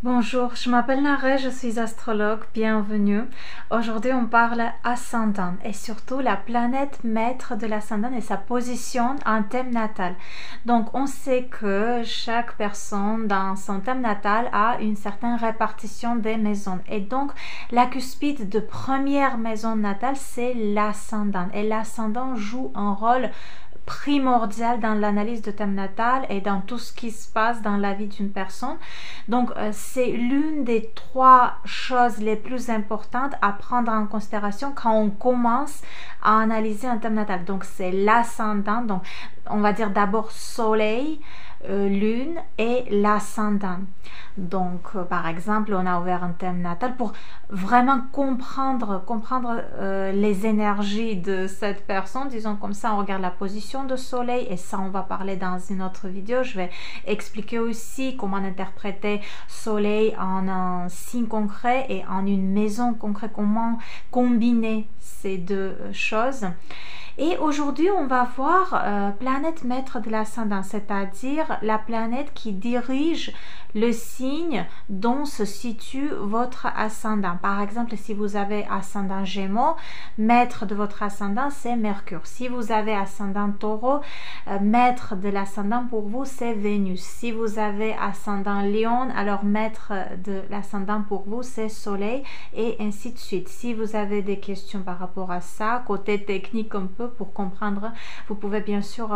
Bonjour, je m'appelle Nare, je suis astrologue, bienvenue. Aujourd'hui on parle ascendant et surtout la planète maître de l'ascendant et sa position en thème natal. Donc on sait que chaque personne dans son thème natal a une certaine répartition des maisons. Et donc la cuspide de première maison natale c'est l'ascendant. Et l'ascendant joue un rôle primordial dans l'analyse de thème natal et dans tout ce qui se passe dans la vie d'une personne. Donc c'est l'une des trois choses les plus importantes à prendre en considération quand on commence à analyser un thème natal. Donc c'est l'ascendant, donc on va dire d'abord soleil, lune et l'ascendant. Donc par exemple on a ouvert un thème natal pour vraiment comprendre les énergies de cette personne, disons comme ça. On regarde la position de soleil et ça on va parler dans une autre vidéo. Je vais expliquer aussi comment interpréter soleil en un signe concret et en une maison concrète, comment combiner ces deux choses. Et aujourd'hui, on va voir planète maître de l'ascendant, c'est-à-dire la planète qui dirige le signe dont se situe votre ascendant. Par exemple, si vous avez ascendant Gémeaux, maître de votre ascendant, c'est Mercure. Si vous avez ascendant Taureau, maître de l'ascendant pour vous, c'est Vénus. Si vous avez ascendant Lion, alors maître de l'ascendant pour vous, c'est Soleil, et ainsi de suite. Si vous avez des questions par rapport à ça, côté technique un peu, pour comprendre, vous pouvez bien sûr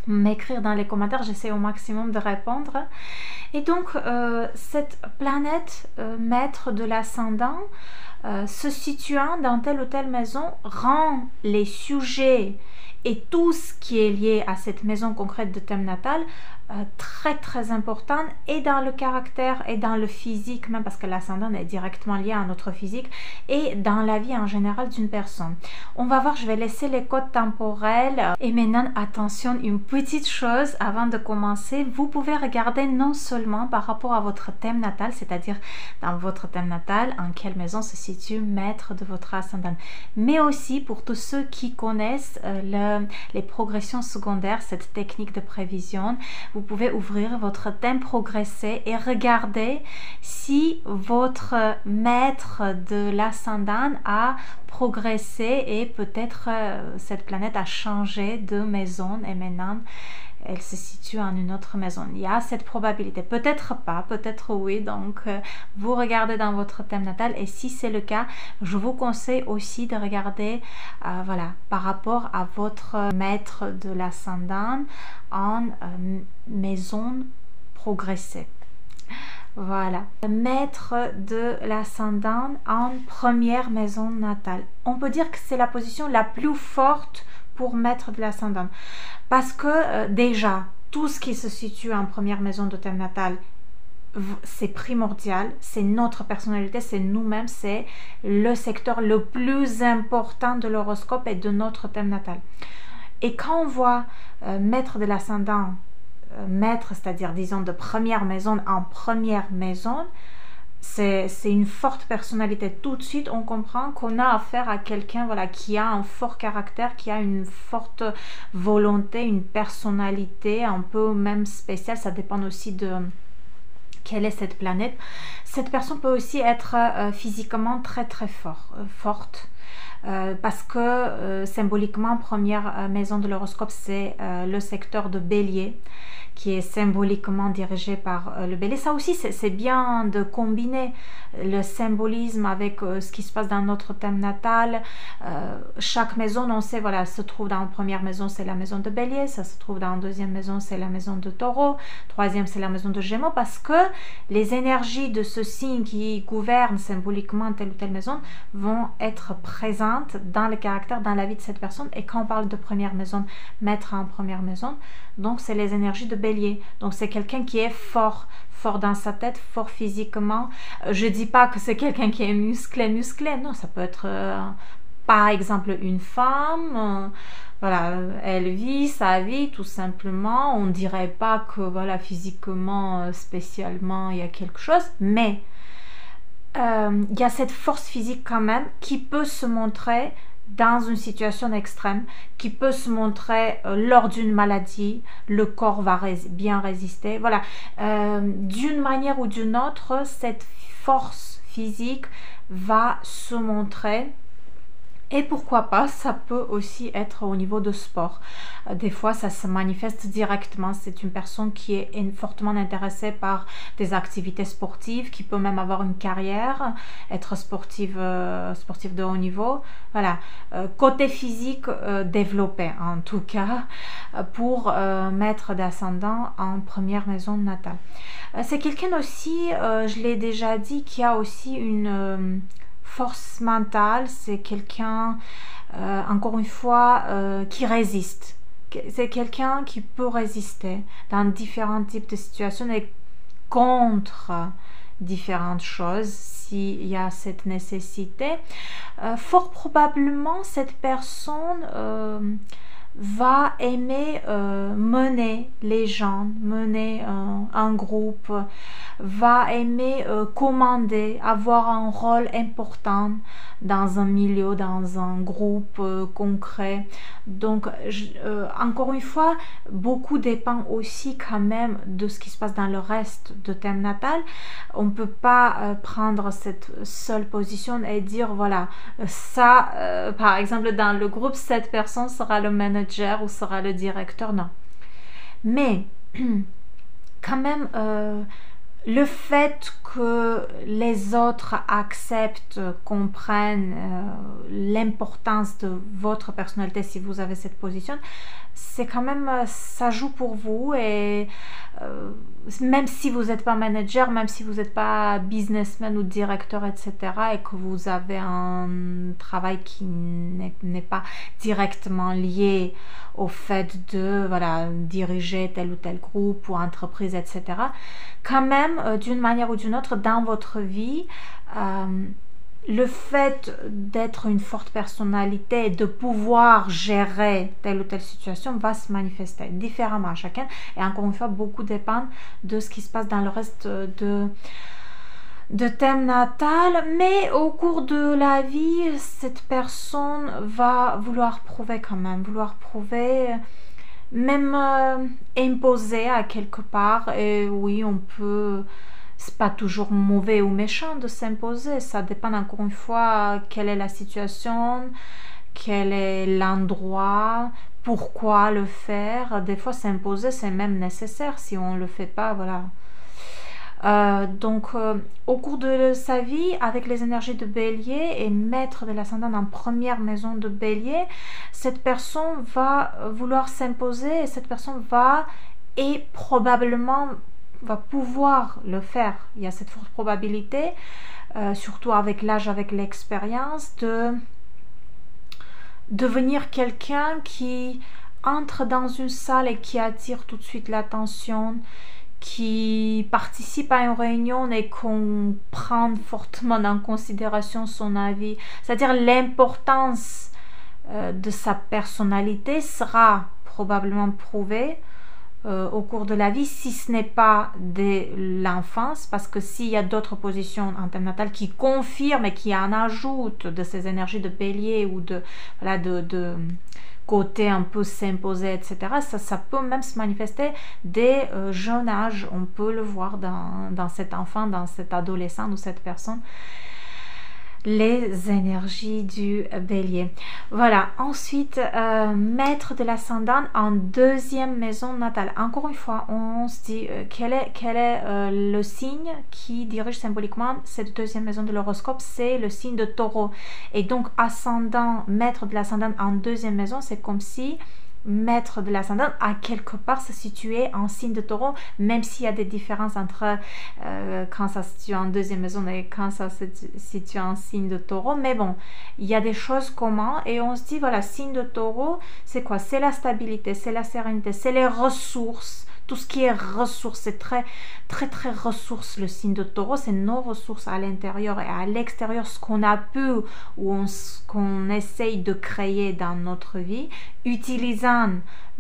m'écrire dans les commentaires, j'essaie au maximum de répondre. Et donc cette planète maître de l'ascendant se situant dans telle ou telle maison rend les sujets et tout ce qui est lié à cette maison concrète de thème natal très très important, et dans le caractère et dans le physique même, parce que l'ascendant est directement lié à notre physique, et dans la vie en général d'une personne. On va voir, je vais laisser les codes temporels. Et maintenant attention, une petite chose avant de commencer, vous pouvez regarder non seulement par rapport à votre thème natal, c'est-à-dire dans votre thème natal en quelle maison se situe maître de votre ascendant, mais aussi pour tous ceux qui connaissent les progressions secondaires, cette technique de prévision. Vous pouvez ouvrir votre thème progressé et regarder si votre maître de l'ascendant a progressé et peut-être cette planète a changé de maison et maintenant elle se situe en une autre maison. Il y a cette probabilité, peut-être pas, peut-être oui. Donc vous regardez dans votre thème natal, et si c'est le cas, je vous conseille aussi de regarder voilà, par rapport à votre maître de l'ascendant en maison progressée. Voilà, maître de l'ascendant en première maison natale. On peut dire que c'est la position la plus forte pour maître de l'ascendant, parce que déjà tout ce qui se situe en première maison de thème natal, c'est primordial, c'est notre personnalité, c'est nous-mêmes, c'est le secteur le plus important de l'horoscope et de notre thème natal. Et quand on voit maître de l'ascendant, maître, c'est-à-dire disons de première maison en première maison, c'est une forte personnalité. Tout de suite on comprend qu'on a affaire à quelqu'un, voilà, qui a un fort caractère, qui a une forte volonté, une personnalité un peu même spéciale. Ça dépend aussi de quelle est cette planète. Cette personne peut aussi être physiquement très très forte. Parce que symboliquement, première maison de l'horoscope, c'est le secteur de Bélier, qui est symboliquement dirigé par le Bélier. Ça aussi, c'est bien de combiner le symbolisme avec ce qui se passe dans notre thème natal. Chaque maison, on sait, voilà, se trouve dans la première maison, c'est la maison de Bélier, ça se trouve dans la deuxième maison, c'est la maison de Taureau, troisième, c'est la maison de Gémeaux, parce que les énergies de ce signe qui gouverne symboliquement telle ou telle maison vont être présentes dans le caractère, dans la vie de cette personne. Et quand on parle de première maison, maître en première maison, donc c'est les énergies de Bélier. Donc c'est quelqu'un qui est fort dans sa tête, fort physiquement. Je dis pas que c'est quelqu'un qui est musclé, non, ça peut être par exemple une femme, voilà, elle vit sa vie tout simplement. On dirait pas que voilà, physiquement spécialement il y a quelque chose, mais il y a cette force physique quand même qui peut se montrer dans une situation extrême qui peut se montrer lors d'une maladie, le corps va bien résister. Voilà, d'une manière ou d'une autre, cette force physique va se montrer. Et pourquoi pas, ça peut aussi être au niveau de sport. Des fois, ça se manifeste directement. C'est une personne qui est fortement intéressée par des activités sportives, qui peut même avoir une carrière, être sportive de haut niveau. Voilà, côté physique développé en tout cas, pour mettre d'ascendant en première maison natale. C'est quelqu'un aussi, je l'ai déjà dit, qui a aussi une force mentale. C'est quelqu'un, encore une fois, qui résiste. C'est quelqu'un qui peut résister dans différents types de situations et contre différentes choses s'il y a cette nécessité. Fort probablement, cette personne va aimer mener les gens, mener un groupe, va aimer commander, avoir un rôle important dans un milieu, dans un groupe concret. Donc, encore une fois, beaucoup dépend aussi quand même de ce qui se passe dans le reste de thème natal. On ne peut pas prendre cette seule position et dire, voilà, ça, par exemple, dans le groupe, cette personne sera le manager ou sera le directeur. Non. Mais, quand même, le fait que les autres acceptent, comprennent l'importance de votre personnalité si vous avez cette position, c'est quand même, ça joue pour vous. Et même si vous n'êtes pas manager, même si vous n'êtes pas businessman ou directeur, etc., et que vous avez un travail qui n'est pas directement lié au fait de diriger tel ou tel groupe ou entreprise, etc., quand même, d'une manière ou d'une autre, dans votre vie, le fait d'être une forte personnalité et de pouvoir gérer telle ou telle situation va se manifester différemment à chacun. Et encore une fois, beaucoup dépend de ce qui se passe dans le reste de thème natal. Mais au cours de la vie, cette personne va vouloir prouver quand même, même imposer à quelque part. Et oui, on peut... C'est pas toujours mauvais ou méchant de s'imposer, ça dépend encore une fois quelle est la situation, quel est l'endroit, pourquoi le faire. Des fois s'imposer c'est même nécessaire, si on le fait pas, voilà. Donc au cours de sa vie, avec les énergies de Bélier et maître de l'ascendant en première maison de Bélier, cette personne va vouloir s'imposer et cette personne va probablement va pouvoir le faire. Il y a cette forte probabilité, surtout avec l'âge, avec l'expérience, de devenir quelqu'un qui entre dans une salle et qui attire tout de suite l'attention, qui participe à une réunion et qu'on prend fortement en considération son avis. C'est-à-dire l'importance de sa personnalité sera probablement prouvée au cours de la vie, si ce n'est pas dès l'enfance, parce que s'il y a d'autres positions en thème natal qui confirment et qui en ajoutent de ces énergies de Bélier ou de côté un peu s'imposer, etc., ça peut même se manifester dès jeune âge. On peut le voir dans cet enfant, dans cet adolescent ou cette personne. Les énergies du Bélier. Voilà. Ensuite, maître de l'ascendant en deuxième maison natale. Encore une fois, on se dit quel est le signe qui dirige symboliquement cette deuxième maison de l'horoscope. C'est le signe de Taureau. Et donc, ascendant, maître de l'ascendant en deuxième maison, c'est comme si maître de l'ascendant à quelque part se situer en signe de Taureau, même s'il y a des différences entre quand ça se situe en deuxième maison et quand ça se situe en signe de Taureau, mais bon, il y a des choses communes et on se dit, voilà, signe de Taureau, c'est quoi? C'est la stabilité, c'est la sérénité, c'est les ressources. Tout ce qui est ressources, c'est très ressources, le signe de Taureau, c'est nos ressources à l'intérieur et à l'extérieur, ce qu'on a pu ou ce qu'on essaye de créer dans notre vie, utilisant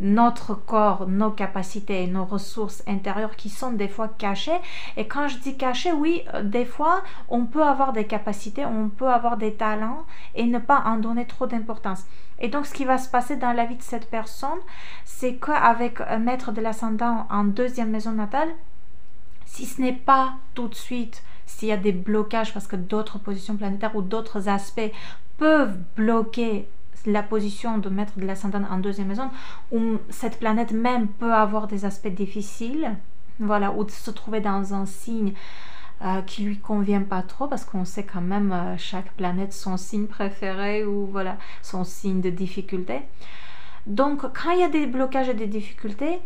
notre corps, nos capacités et nos ressources intérieures qui sont des fois cachées. Et quand je dis cachées, oui, des fois, on peut avoir des capacités, on peut avoir des talents et ne pas en donner trop d'importance. Et donc, ce qui va se passer dans la vie de cette personne, c'est qu'avec un maître de l'ascendant en deuxième maison natale, si ce n'est pas tout de suite, s'il y a des blocages parce que d'autres positions planétaires ou d'autres aspects peuvent bloquer la position de maître de l'ascendant en deuxième maison, où cette planète même peut avoir des aspects difficiles, voilà, ou de se trouver dans un signe qui lui convient pas trop, parce qu'on sait quand même chaque planète son signe préféré ou voilà son signe de difficulté. Donc quand il y a des blocages et des difficultés,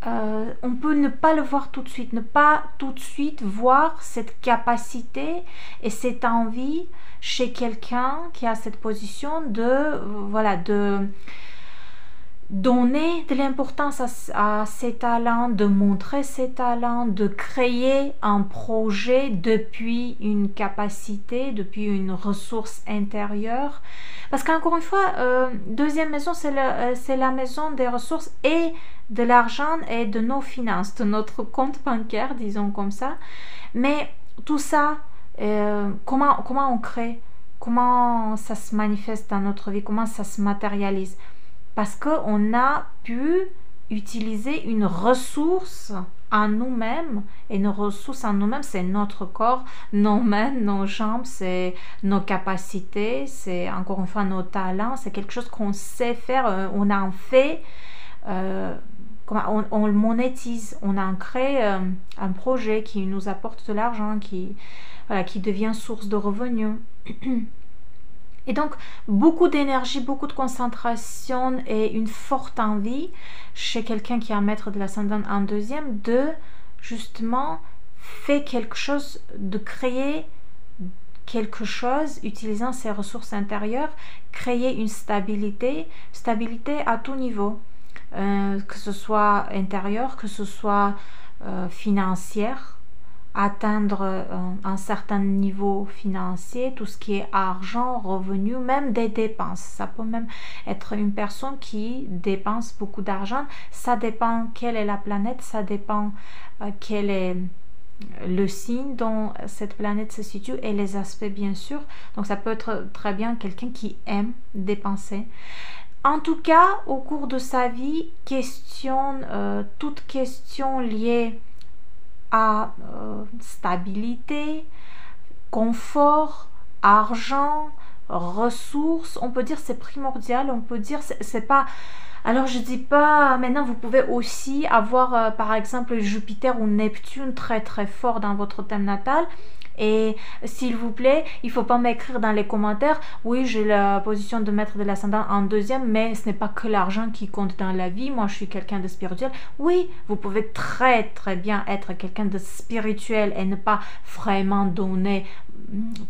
on peut ne pas le voir tout de suite, ne pas tout de suite voir cette capacité et cette envie chez quelqu'un qui a cette position de voilà de donner de l'importance à ses talents, de montrer ses talents, de créer un projet depuis une capacité, depuis une ressource intérieure. Parce qu'encore une fois, deuxième maison, c'est la maison des ressources et de l'argent et de nos finances, de notre compte bancaire, disons comme ça. Mais tout ça, comment on crée, comment ça se manifeste dans notre vie, comment ça se matérialise? Parce qu'on a pu utiliser une ressource en nous-mêmes, et nos ressources en nous-mêmes, c'est notre corps, nos mains, nos jambes, c'est nos capacités, c'est encore une fois nos talents, c'est quelque chose qu'on sait faire, on en fait, on le monétise, on en crée un projet qui nous apporte de l'argent, qui devient source de revenus. Et donc, beaucoup d'énergie, beaucoup de concentration et une forte envie chez quelqu'un qui est un maître de l'ascendant en deuxième de, justement, faire quelque chose, de créer quelque chose utilisant ses ressources intérieures, créer une stabilité à tout niveau, que ce soit intérieur, que ce soit financière, atteindre un certain niveau financier, tout ce qui est argent, revenu, même des dépenses. Ça peut même être une personne qui dépense beaucoup d'argent. Ça dépend quelle est la planète, ça dépend quel est le signe dont cette planète se situe et les aspects bien sûr. Donc ça peut être très bien quelqu'un qui aime dépenser. En tout cas, au cours de sa vie, toute question liée à stabilité, confort, argent, ressources, on peut dire c'est primordial, on peut dire c'est pas. Alors je dis pas, maintenant vous pouvez aussi avoir par exemple Jupiter ou Neptune très très fort dans votre thème natal. Et s'il vous plaît, il ne faut pas m'écrire dans les commentaires, oui, j'ai la position de maître de l'ascendant en deuxième, mais ce n'est pas que l'argent qui compte dans la vie, moi je suis quelqu'un de spirituel. Oui, vous pouvez très très bien être quelqu'un de spirituel et ne pas vraiment donner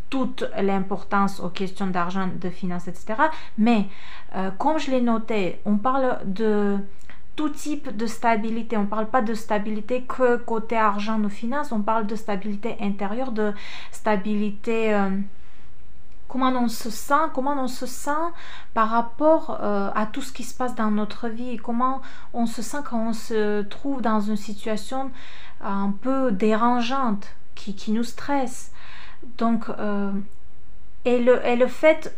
toute l'importance aux questions d'argent, de finances, etc. Mais comme je l'ai noté, on parle de tout type de stabilité. On ne parle pas de stabilité que côté argent ou finances, on parle de stabilité intérieure, de stabilité, comment on se sent par rapport à tout ce qui se passe dans notre vie, comment on se sent quand on se trouve dans une situation un peu dérangeante, qui nous stresse. Donc, et le fait,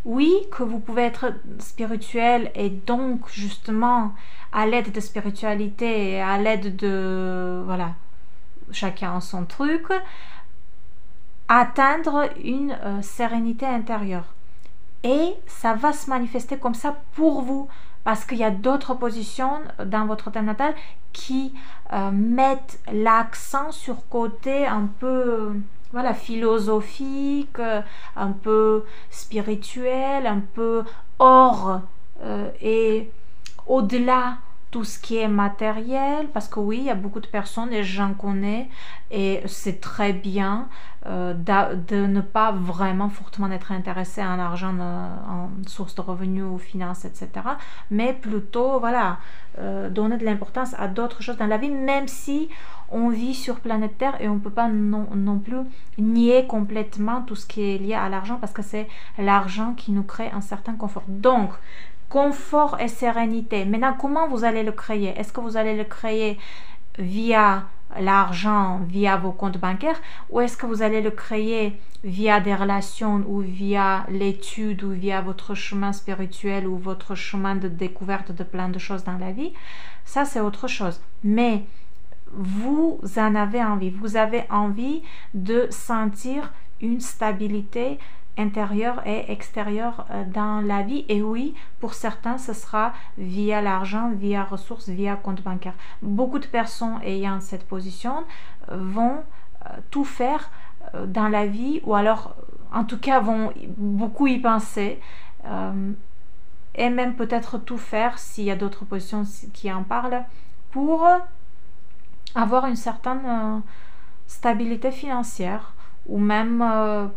oui, que vous pouvez être spirituel et donc justement à l'aide de spiritualité et à l'aide de, voilà, chacun son truc, atteindre une sérénité intérieure. Et ça va se manifester comme ça pour vous, parce qu'il y a d'autres positions dans votre thème natal qui mettent l'accent sur côté un peu voilà, philosophique, un peu spirituel, un peu hors et au-delà tout ce qui est matériel, parce que oui, il y a beaucoup de personnes, et j'en connais, et c'est très bien de ne pas vraiment fortement être intéressé en argent, en source de revenus, aux finances, etc. Mais plutôt, voilà, donner de l'importance à d'autres choses dans la vie, même si on vit sur planète Terre et on ne peut pas non plus nier complètement tout ce qui est lié à l'argent, parce que c'est l'argent qui nous crée un certain confort. Donc, confort et sérénité. Maintenant, comment vous allez le créer? Est-ce que vous allez le créer via l'argent, via vos comptes bancaires, ou est-ce que vous allez le créer via des relations ou via l'étude ou via votre chemin spirituel ou votre chemin de découverte de plein de choses dans la vie? Ça, c'est autre chose. Mais vous en avez envie. Vous avez envie de sentir une stabilité intérieure et extérieure dans la vie. Et oui, pour certains, ce sera via l'argent, via ressources, via compte bancaire. Beaucoup de personnes ayant cette position vont tout faire dans la vie, ou alors, en tout cas, vont beaucoup y penser. Et même peut-être tout faire, s'il y a d'autres positions qui en parlent, pour avoir une certaine stabilité financière, ou même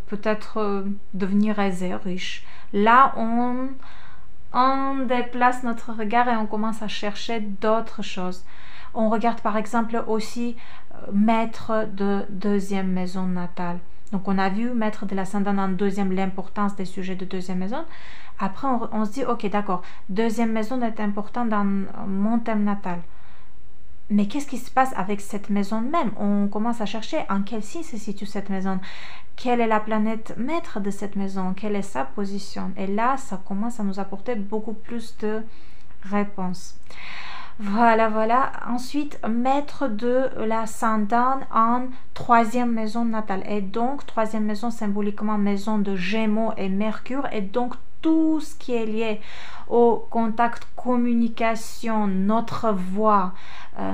peut-être devenir aisé, riche. Là, on déplace notre regard et on commence à chercher d'autres choses. On regarde par exemple aussi maître de deuxième maison natale. Donc on a vu maître de l'ascendant en deuxième, l'importance des sujets de deuxième maison. Après on se dit ok, d'accord, deuxième maison est important dans mon thème natal. Mais qu'est-ce qui se passe avec cette maison même? On commence à chercher en quel signe se situe cette maison. Quelle est la planète maître de cette maison? Quelle est sa position? Et là, ça commence à nous apporter beaucoup plus de réponses. Voilà. Ensuite, maître de l'ascendant en troisième maison natale. Et donc, troisième maison, symboliquement, maison de Gémeaux et Mercure. Et donc, tout ce qui est lié au contact, communication, notre voix,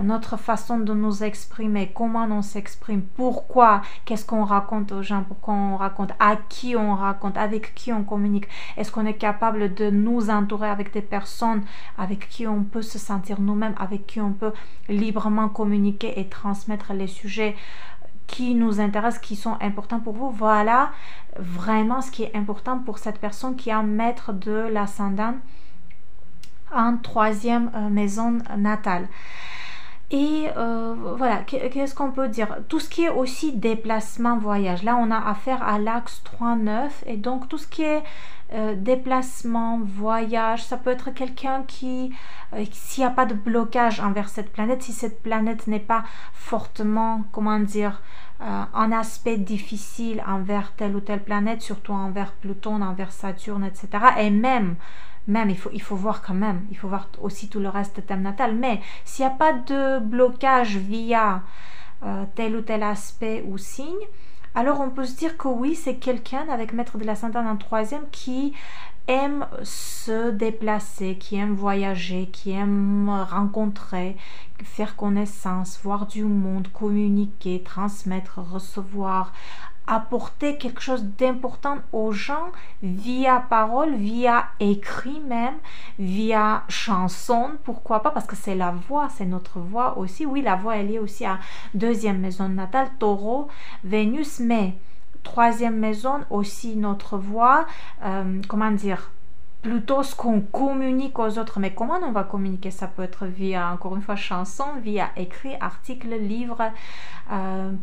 notre façon de nous exprimer, comment on s'exprime, pourquoi, qu'est-ce qu'on raconte aux gens, pourquoi on raconte, à qui on raconte, avec qui on communique, est-ce qu'on est capable de nous entourer avec des personnes avec qui on peut se sentir nous-mêmes, avec qui on peut librement communiquer et transmettre les sujets qui nous intéressent, qui sont importants pour vous. Voilà vraiment ce qui est important pour cette personne qui est un maître de l'ascendant en troisième maison natale. Et voilà, qu'est-ce qu'on peut dire? Tout ce qui est aussi déplacement, voyage. Là, on a affaire à l'axe 3-9. Et donc, tout ce qui est déplacement, voyage, ça peut être quelqu'un qui, s'il n'y a pas de blocage envers cette planète, si cette planète n'est pas fortement, comment dire, un aspect difficile envers telle ou telle planète, surtout envers Pluton, envers Saturne, etc. Et même il faut voir quand même, il faut voir aussi tout le reste de thème natal, mais s'il n'y a pas de blocage via tel ou tel aspect ou signe, alors on peut se dire que oui, c'est quelqu'un avec maître de l'ascendant en troisième qui aime se déplacer, qui aime voyager, qui aime rencontrer, faire connaissance, voir du monde, communiquer, transmettre, recevoir, apporter quelque chose d'important aux gens via parole, via écrit même, via chanson, pourquoi pas, parce que c'est la voix, c'est notre voix aussi. Oui, la voix elle est aussi à deuxième maison natale, Taureau, Vénus, mais troisième maison aussi notre voix, comment dire, plutôt ce qu'on communique aux autres. Mais comment on va communiquer? Ça peut être via, encore une fois, chanson, via écrit, article, livre,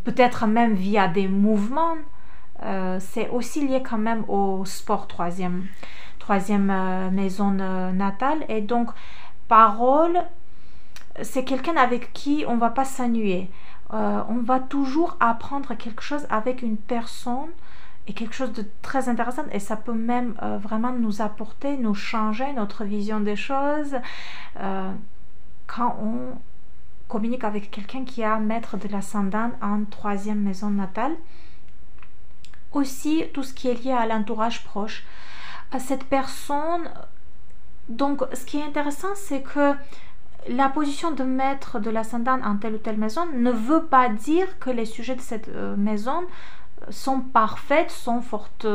peut-être même via des mouvements. C'est aussi lié quand même au sport, troisième maison natale. Et donc, parole, c'est quelqu'un avec qui on ne va pas s'ennuyer. On va toujours apprendre quelque chose avec une personne et quelque chose de très intéressant, et ça peut même vraiment nous apporter, nous changer notre vision des choses quand on communique avec quelqu'un qui a maître de l'ascendant en troisième maison natale. Aussi tout ce qui est lié à l'entourage proche, à cette personne. Donc ce qui est intéressant, c'est que la position de maître de l'ascendant en telle ou telle maison ne veut pas dire que les sujets de cette maison sont parfaites, sont fortes,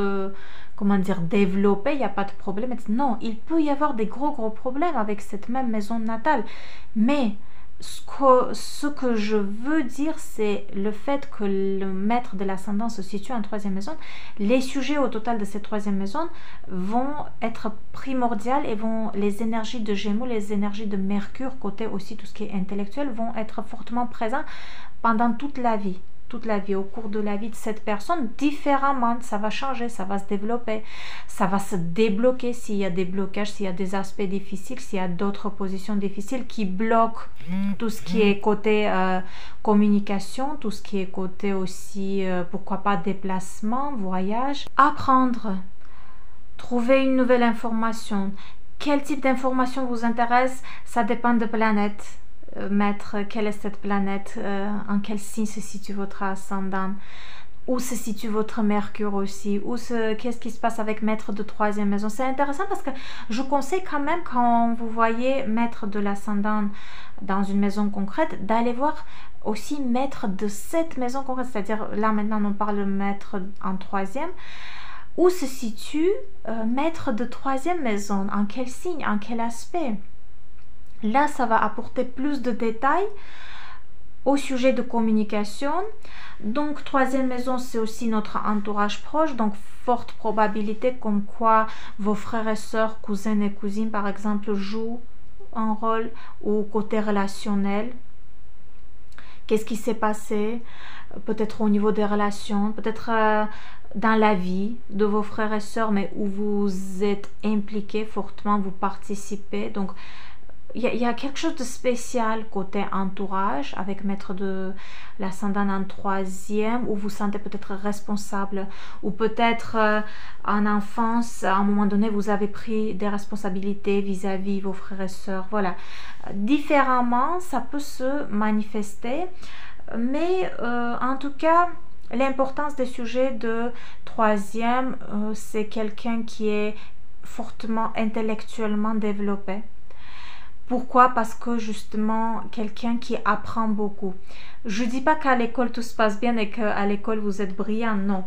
comment dire, développées, il n'y a pas de problème. Non, il peut y avoir des gros problèmes avec cette même maison natale. Mais ce que je veux dire, c'est le fait que le maître de l'ascendant se situe en troisième maison. Les sujets au total de cette troisième maison vont être primordiales et les énergies de Gémeaux, les énergies de Mercure, côté aussi tout ce qui est intellectuel, vont être fortement présents pendant toute la vie. toute la vie, au cours de la vie de cette personne, différemment. Ça va changer, ça va se développer, ça va se débloquer s'il y a des blocages, s'il y a des aspects difficiles, s'il y a d'autres positions difficiles qui bloquent tout ce qui est côté communication, tout ce qui est côté aussi, pourquoi pas, déplacement, voyage. Apprendre, trouver une nouvelle information. Quel type d'information vous intéresse? Ça dépend de planète. Maître, quelle est cette planète? En quel signe se situe votre ascendant? Où se situe votre Mercure aussi? Qu'est-ce qui se passe avec maître de troisième maison? C'est intéressant parce que je conseille quand même, quand vous voyez maître de l'ascendant dans une maison concrète, d'aller voir aussi maître de cette maison concrète. C'est-à-dire, là maintenant on parle de maître en troisième. Où se situe maître de troisième maison? En quel signe? En quel aspect? Là, ça va apporter plus de détails au sujet de communication. Donc, troisième maison, c'est aussi notre entourage proche. Donc, forte probabilité comme quoi vos frères et sœurs, cousins et cousines, par exemple, jouent un rôle au côté relationnel. Qu'est-ce qui s'est passé? Peut-être au niveau des relations, peut-être dans la vie de vos frères et sœurs, mais où vous êtes impliqués fortement, vous participez. Donc, il y a quelque chose de spécial côté entourage avec maître de l'ascendant en troisième, où vous sentez peut-être responsable, ou peut-être en enfance, à un moment donné, vous avez pris des responsabilités vis-à-vis vos frères et sœurs. Voilà. Différemment, ça peut se manifester, mais en tout cas, l'importance des sujets de troisième, c'est quelqu'un qui est fortement intellectuellement développé. Pourquoi? Parce que justement, quelqu'un qui apprend beaucoup. Je ne dis pas qu'à l'école tout se passe bien et qu'à l'école vous êtes brillant, non.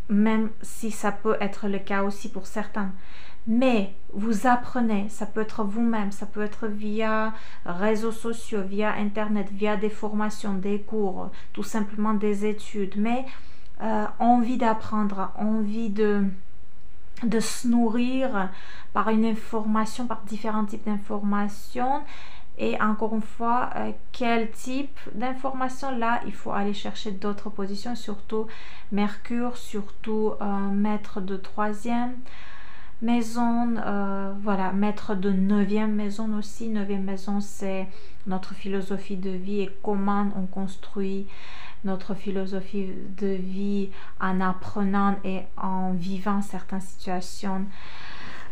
Même si ça peut être le cas aussi pour certains. Mais vous apprenez, ça peut être vous-même, ça peut être via réseaux sociaux, via Internet, via des formations, des cours, tout simplement des études. Mais envie d'apprendre, envie de se nourrir par une information, par différents types d'informations. Et encore une fois, quel type d'information? Là, il faut aller chercher d'autres positions, surtout Mercure, surtout maître de troisième maison, voilà, maître de neuvième maison aussi. Neuvième maison, c'est notre philosophie de vie et comment on construit notre philosophie de vie en apprenant et en vivant certaines situations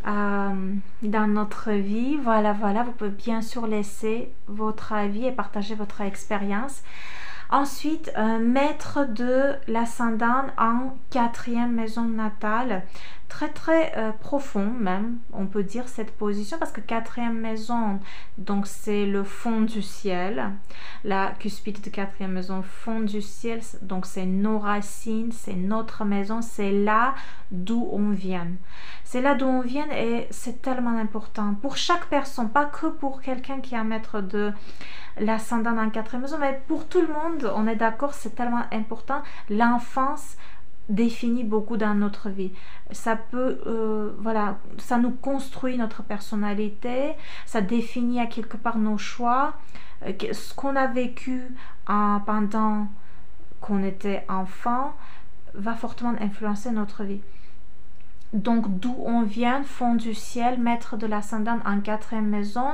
dans notre vie. Voilà, vous pouvez bien sûr laisser votre avis et partager votre expérience. Ensuite, maître de l'ascendant en quatrième maison natale. Très profond même, on peut dire, cette position, parce que quatrième maison, donc c'est le fond du ciel. La cuspide de quatrième maison, fond du ciel, donc c'est nos racines, c'est notre maison, c'est là d'où on vient. C'est là d'où on vient et c'est tellement important pour chaque personne, pas que pour quelqu'un qui est un maître de l'ascendant en quatrième maison, mais pour tout le monde, on est d'accord, c'est tellement important. L'enfance définit beaucoup dans notre vie. Ça peut, voilà, ça nous construit notre personnalité, ça définit à quelque part nos choix, ce qu'on a vécu pendant qu'on était enfant va fortement influencer notre vie. Donc d'où on vient, fond du ciel, maître de l'ascendant en quatrième maison.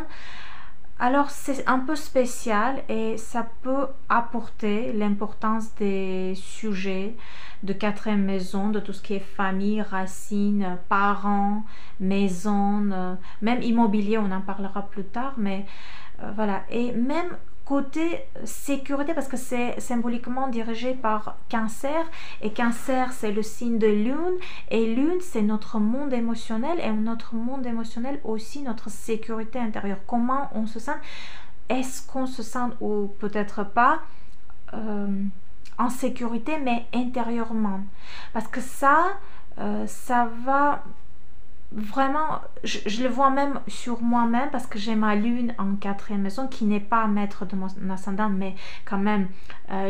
Alors c'est un peu spécial et ça peut apporter l'importance des sujets de quatrième maison, de tout ce qui est famille, racines, parents, maison, même immobilier, on en parlera plus tard, mais voilà. Et même côté sécurité, parce que c'est symboliquement dirigé par Cancer, et Cancer c'est le signe de Lune, et Lune c'est notre monde émotionnel, et notre monde émotionnel aussi notre sécurité intérieure. Comment on se sent? Est-ce qu'on se sent, ou peut-être pas, en sécurité, mais intérieurement? Parce que ça va vraiment, je le vois même sur moi-même parce que j'ai ma lune en 4e maison qui n'est pas maître de mon ascendant, mais quand même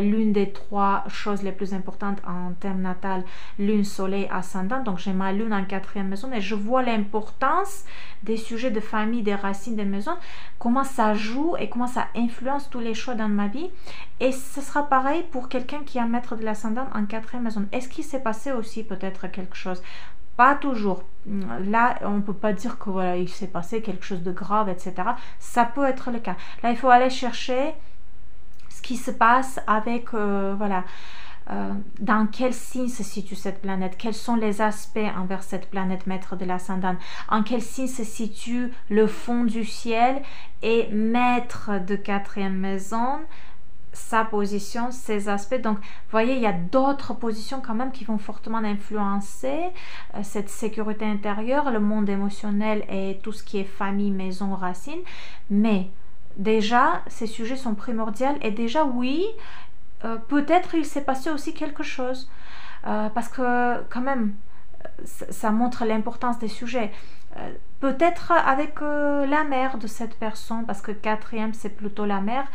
l'une des 3 choses les plus importantes en termes natal, lune, soleil, ascendant. Donc j'ai ma lune en 4e maison et je vois l'importance des sujets de famille, des racines, des maisons, comment ça joue et comment ça influence tous les choix dans ma vie. Et ce sera pareil pour quelqu'un qui a maître de l'ascendant en 4e maison. Est-ce qu'il s'est passé aussi peut-être quelque chose? Pas toujours. Là, on ne peut pas dire que voilà, il s'est passé quelque chose de grave, etc. Ça peut être le cas. Là, il faut aller chercher ce qui se passe avec, voilà, dans quel signe se situe cette planète, quels sont les aspects envers cette planète maître de l'ascendant, en quel signe se situe le fond du ciel et maître de 4e maison, sa position, ses aspects. Donc, vous voyez, il y a d'autres positions quand même qui vont fortement influencer cette sécurité intérieure, le monde émotionnel et tout ce qui est famille, maison, racine. Mais déjà, ces sujets sont primordiaux et déjà, oui, peut-être il s'est passé aussi quelque chose. Parce que quand même, ça montre l'importance des sujets. Peut-être avec la mère de cette personne, parce que 4e c'est plutôt la mère,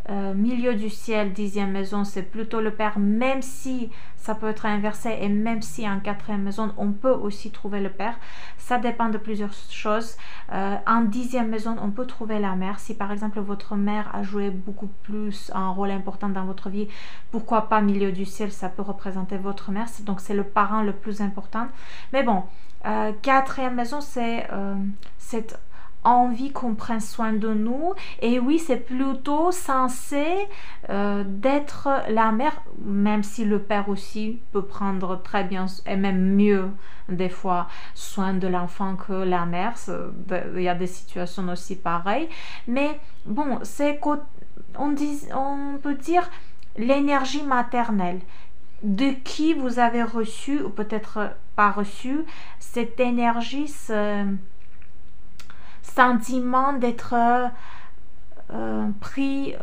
milieu du ciel, 10e maison c'est plutôt le père, même si ça peut être inversé et même si en 4e maison on peut aussi trouver le père, ça dépend de plusieurs choses. En 10e maison on peut trouver la mère, si par exemple votre mère a joué beaucoup plus un rôle important dans votre vie, pourquoi pas milieu du ciel, ça peut représenter votre mère, donc c'est le parent le plus important. Mais bon, 4e maison c'est cette envie qu'on prenne soin de nous, et oui, c'est plutôt censé d'être la mère, même si le père aussi peut prendre très bien et même mieux des fois soin de l'enfant que la mère. Il y a des situations aussi pareilles, mais bon, c'est on peut dire l'énergie maternelle de qui vous avez reçu ou peut-être pas reçu cette énergie, ce sentiment d'être pris,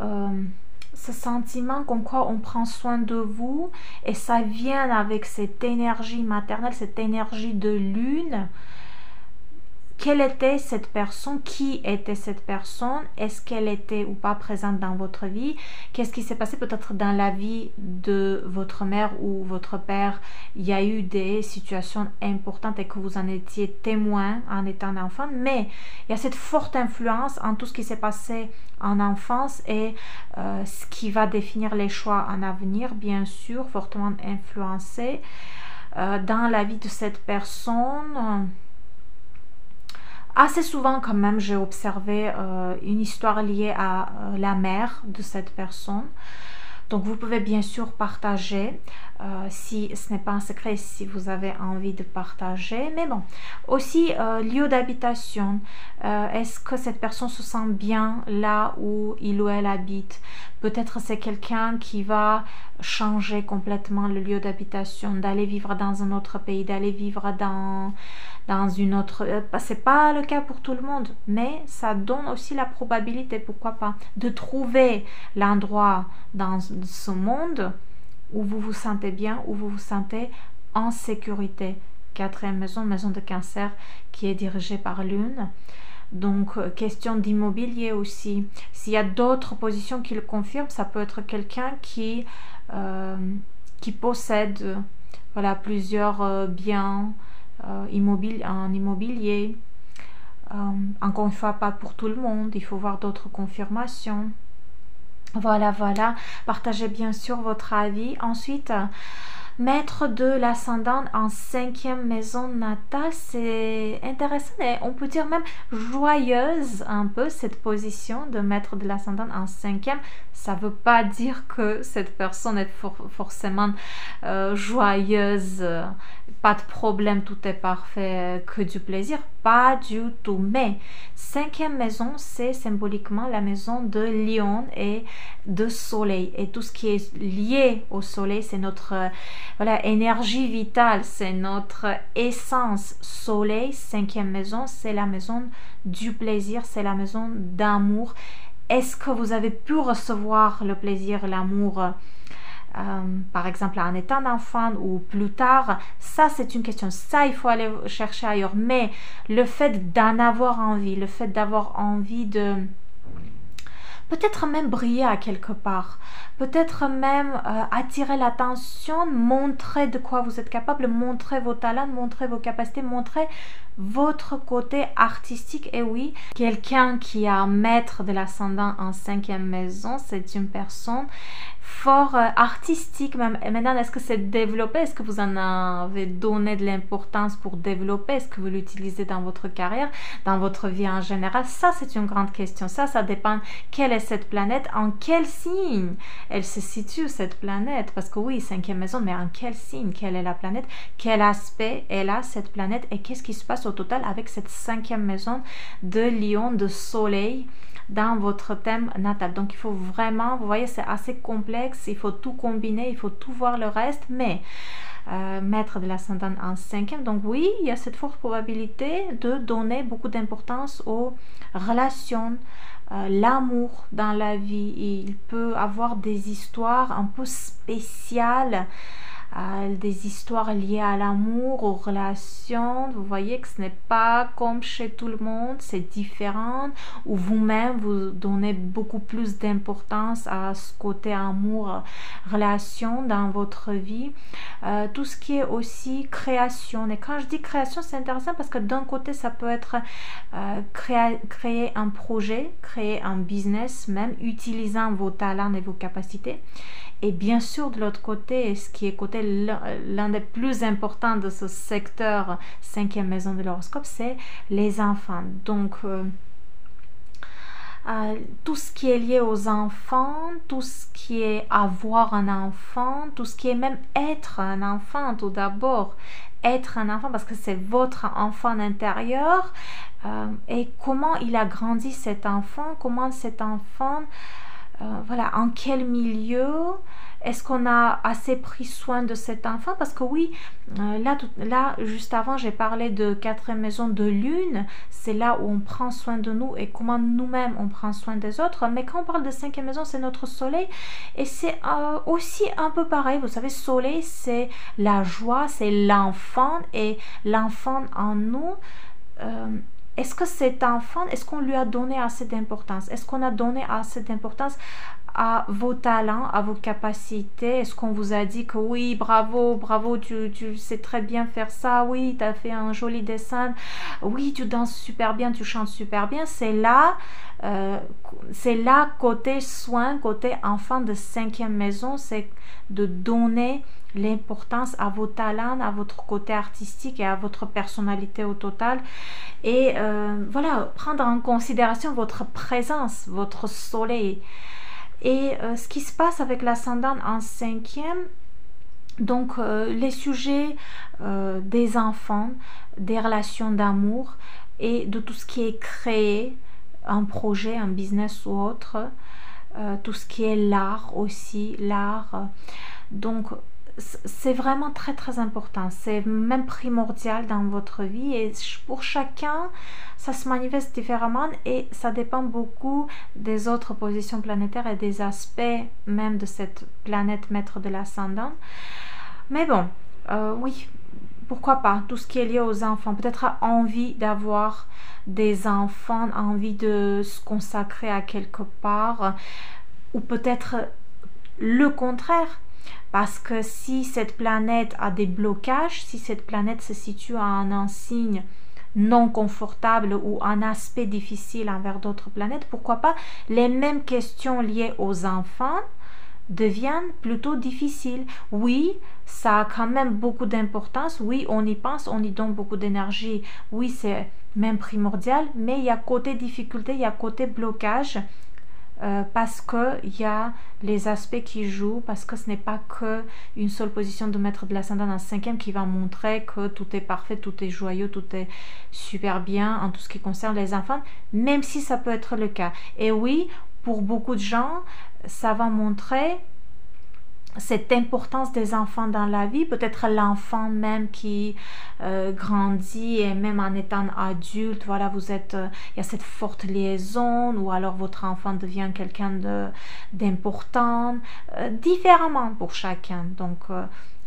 ce sentiment comme quoi on prend soin de vous, et ça vient avec cette énergie maternelle, cette énergie de lune. Quelle était cette personne? Qui était cette personne? Est-ce qu'elle était ou pas présente dans votre vie? Qu'est-ce qui s'est passé peut-être dans la vie de votre mère ou votre père? Il y a eu des situations importantes et que vous en étiez témoin en étant enfant, mais il y a cette forte influence en tout ce qui s'est passé en enfance et ce qui va définir les choix en avenir, bien sûr, fortement influencé dans la vie de cette personne. Assez souvent quand même, j'ai observé une histoire liée à la mère de cette personne. Donc vous pouvez bien sûr partager si ce n'est pas un secret, si vous avez envie de partager. Mais bon, aussi lieu d'habitation. Est-ce que cette personne se sent bien là où il ou elle habite? Peut-être c'est quelqu'un qui va changer complètement le lieu d'habitation, d'aller vivre dans un autre pays, d'aller vivre dans une autre... c'est pas le cas pour tout le monde, mais ça donne aussi la probabilité, pourquoi pas, de trouver l'endroit dans ce monde où vous vous sentez bien, où vous vous sentez en sécurité. 4e maison, maison de Cancer, qui est dirigée par Lune. Donc, question d'immobilier aussi. S'il y a d'autres positions qui le confirment, ça peut être quelqu'un qui possède voilà, plusieurs biens en immobilier. Encore une fois, pas pour tout le monde, il faut voir d'autres confirmations. Voilà, partagez bien sûr votre avis. Ensuite, maître de l'ascendant en 5e maison natale, c'est intéressant et on peut dire même joyeuse un peu cette position de maître de l'ascendant en 5e. Ça ne veut pas dire que cette personne est forcément joyeuse, pas de problème, tout est parfait, que du plaisir, pas du tout. Mais 5e maison, c'est symboliquement la maison de Lion et de Soleil, et tout ce qui est lié au Soleil, c'est notre voilà, énergie vitale, c'est notre essence. Soleil, 5e maison, c'est la maison du plaisir, c'est la maison d'amour. Est-ce que vous avez pu recevoir le plaisir, l'amour par exemple en étant enfant ou plus tard, ça c'est une question, ça il faut aller chercher ailleurs. Mais le fait d'en avoir envie, le fait d'avoir envie de peut-être même briller à quelque part, peut-être même attirer l'attention, montrer de quoi vous êtes capable, montrer vos talents, montrer vos capacités, montrer votre côté artistique. Et oui, quelqu'un qui a un maître de l'ascendant en 5e maison, c'est une personne fort artistique même. Et maintenant, est-ce que c'est développé? Est-ce que vous en avez donné de l'importance pour développer? Est-ce que vous l'utilisez dans votre carrière, dans votre vie en général? Ça, c'est une grande question. Ça dépend quelle est cette planète, en quel signe elle se situe, cette planète. Parce que oui, 5e maison, mais en quel signe? Quelle est la planète? Quel aspect elle a, cette planète? Et qu'est-ce qui se passe au total avec cette 5e maison de Lion, de Soleil dans votre thème natal? Donc il faut vraiment, vous voyez, c'est assez complexe, il faut tout combiner, il faut tout voir le reste, mais maître de l'ascendant en 5e, donc oui, il y a cette forte probabilité de donner beaucoup d'importance aux relations, l'amour dans la vie. Il peut avoir des histoires un peu spéciales, des histoires liées à l'amour, aux relations. Vous voyez que ce n'est pas comme chez tout le monde, c'est différent, ou vous-même vous donnez beaucoup plus d'importance à ce côté amour, relation dans votre vie. Tout ce qui est aussi création. Et quand je dis création, c'est intéressant parce que d'un côté ça peut être créer un projet, créer un business, même utilisant vos talents et vos capacités. Et bien sûr, de l'autre côté, ce qui est côté l'un des plus importants de ce secteur 5e maison de l'horoscope, c'est les enfants. Donc, tout ce qui est lié aux enfants, tout ce qui est avoir un enfant, tout ce qui est même être un enfant, tout d'abord, être un enfant parce que c'est votre enfant intérieur, et comment il a grandi cet enfant, comment cet enfant... voilà, en quel milieu est-ce qu'on a assez pris soin de cet enfant? Parce que oui, là, juste avant, j'ai parlé de 4e maison de lune, c'est là où on prend soin de nous et comment nous-mêmes on prend soin des autres. Mais quand on parle de 5e maison, c'est notre soleil, et c'est aussi un peu pareil. Vous savez, soleil, c'est la joie, c'est l'enfant, et l'enfant en nous... est-ce que cet enfant, est-ce qu'on lui a donné assez d'importance? Est-ce qu'on a donné assez d'importance à vos talents, à vos capacités? Est-ce qu'on vous a dit que oui, bravo, bravo, tu sais très bien faire ça, oui, tu as fait un joli dessin, oui, tu danses super bien, tu chantes super bien? C'est là côté soin, côté enfant de 5e maison, c'est de donner l'importance à vos talents, à votre côté artistique et à votre personnalité au total. Et voilà, prendre en considération votre présence, votre soleil. Et ce qui se passe avec l'ascendant en 5e, donc les sujets des enfants, des relations d'amour et de tout ce qui est créé, un projet, un business ou autre, tout ce qui est l'art aussi, l'art. Donc c'est vraiment très très important, c'est même primordial dans votre vie, et pour chacun ça se manifeste différemment et ça dépend beaucoup des autres positions planétaires et des aspects même de cette planète maître de l'ascendant. Mais bon, oui, pourquoi pas, tout ce qui est lié aux enfants, peut-être envie d'avoir des enfants, envie de se consacrer à quelque part, ou peut-être le contraire. Parce que si cette planète a des blocages, si cette planète se situe à un signe non confortable ou un aspect difficile envers d'autres planètes, pourquoi pas les mêmes questions liées aux enfants deviennent plutôt difficiles. Oui, ça a quand même beaucoup d'importance, oui, on y pense, on y donne beaucoup d'énergie, oui, c'est même primordial, mais il y a côté difficulté, il y a côté blocage. Parce qu'il y a les aspects qui jouent, parce que ce n'est pas que une seule position de maître de l'ascendant en 5e qui va montrer que tout est parfait, tout est joyeux, tout est super bien en tout ce qui concerne les enfants, même si ça peut être le cas. Et oui, pour beaucoup de gens, ça va montrer cette importance des enfants dans la vie, peut-être l'enfant même qui grandit et même en étant adulte, voilà, vous êtes, il y a cette forte liaison, ou alors votre enfant devient quelqu'un d'important, différemment pour chacun. Donc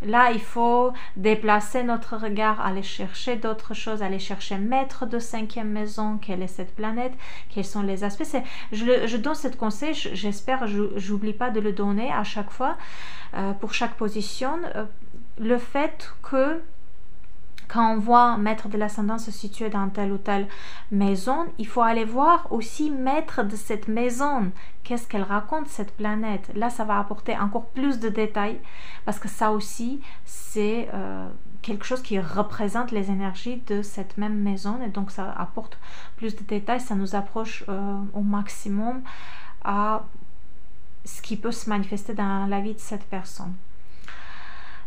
là, il faut déplacer notre regard, aller chercher d'autres choses, aller chercher maître de cinquième maison, quelle est cette planète, quels sont les aspects. Je donne ce conseil, j'espère, j'oublie pas de le donner à chaque fois, pour chaque position, le fait que quand on voit maître de l'ascendant se situer dans telle ou telle maison, il faut aller voir aussi maître de cette maison. Qu'est-ce qu'elle raconte, cette planète? Là, ça va apporter encore plus de détails, parce que ça aussi, c'est quelque chose qui représente les énergies de cette même maison, et donc ça apporte plus de détails, ça nous approche au maximum à ce qui peut se manifester dans la vie de cette personne.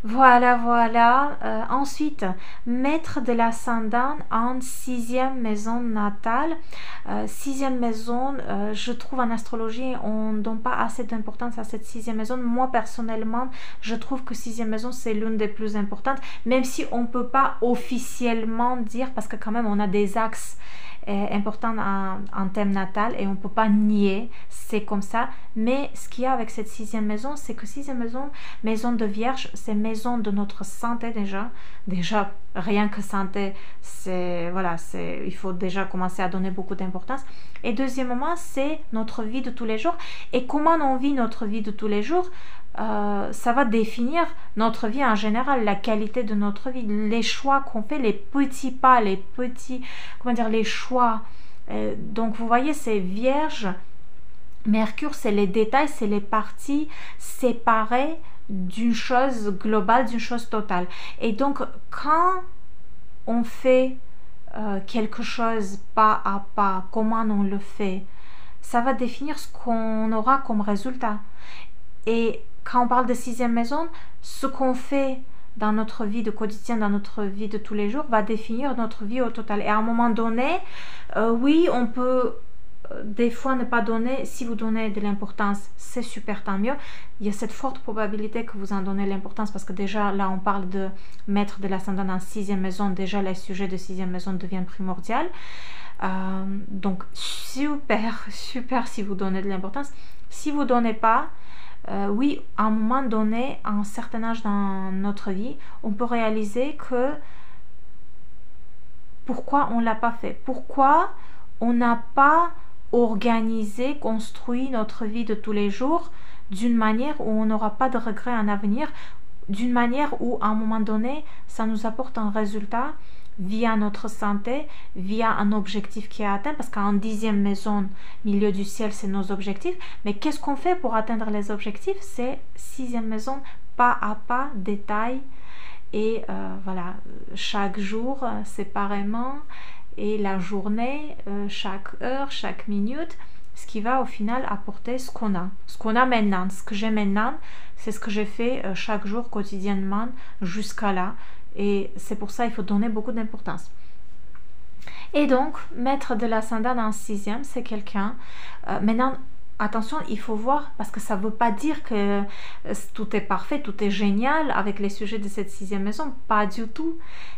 Voilà, voilà. Ensuite, maître de l'ascendant en 6e maison natale. 6e maison, je trouve en astrologie, on ne donne pas assez d'importance à cette 6e maison. Moi, personnellement, je trouve que 6e maison, c'est l'une des plus importantes, même si on ne peut pas officiellement dire, parce que quand même, on a des axes important en thème natal et on ne peut pas nier, c'est comme ça. Mais ce qu'il y a avec cette 6e maison, c'est que 6e maison, maison de Vierge, c'est maison de notre santé déjà rien que santé, c'est voilà, il faut déjà commencer à donner beaucoup d'importance. Et deuxièmement, c'est notre vie de tous les jours, et comment on vit notre vie de tous les jours, ça va définir notre vie en général, la qualité de notre vie, les choix qu'on fait, les petits pas, les choix. Donc vous voyez, c'est Vierge, Mercure, c'est les détails, c'est les parties séparées d'une chose globale, d'une chose totale. Et donc quand on fait quelque chose pas à pas, comment on le fait, ça va définir ce qu'on aura comme résultat. Et quand on parle de 6e maison, ce qu'on fait dans notre vie de quotidien, dans notre vie de tous les jours, va définir notre vie au total. Et à un moment donné, oui, on peut des fois ne pas donner. Si vous donnez de l'importance, c'est super, tant mieux. Il y a cette forte probabilité que vous en donnez l'importance, parce que déjà là on parle de maître de l'ascendant en 6e maison, déjà les sujets de 6e maison deviennent primordiaux. Donc super si vous donnez de l'importance. Si vous ne donnez pas, oui, à un moment donné, à un certain âge dans notre vie, on peut réaliser que pourquoi on ne l'a pas fait, pourquoi on n'a pas organisé, construit notre vie de tous les jours d'une manière où on n'aura pas de regrets en avenir, d'une manière où à un moment donné, ça nous apporte un résultat via notre santé, via un objectif qui est atteint, parce qu'en 10e maison, milieu du ciel, c'est nos objectifs. Mais qu'est-ce qu'on fait pour atteindre les objectifs? C'est 6e maison, pas à pas, détail, et voilà, chaque jour séparément, et la journée, chaque heure, chaque minute, ce qui va au final apporter ce qu'on a maintenant. Ce que j'ai maintenant, c'est ce que j'ai fait chaque jour quotidiennement jusqu'à là. Et c'est pour ça qu'il faut donner beaucoup d'importance. Et donc, maître de l'ascendant en 6e, c'est quelqu'un... maintenant, attention, il faut voir, parce que ça ne veut pas dire que tout est parfait, tout est génial avec les sujets de cette 6e maison, pas du tout.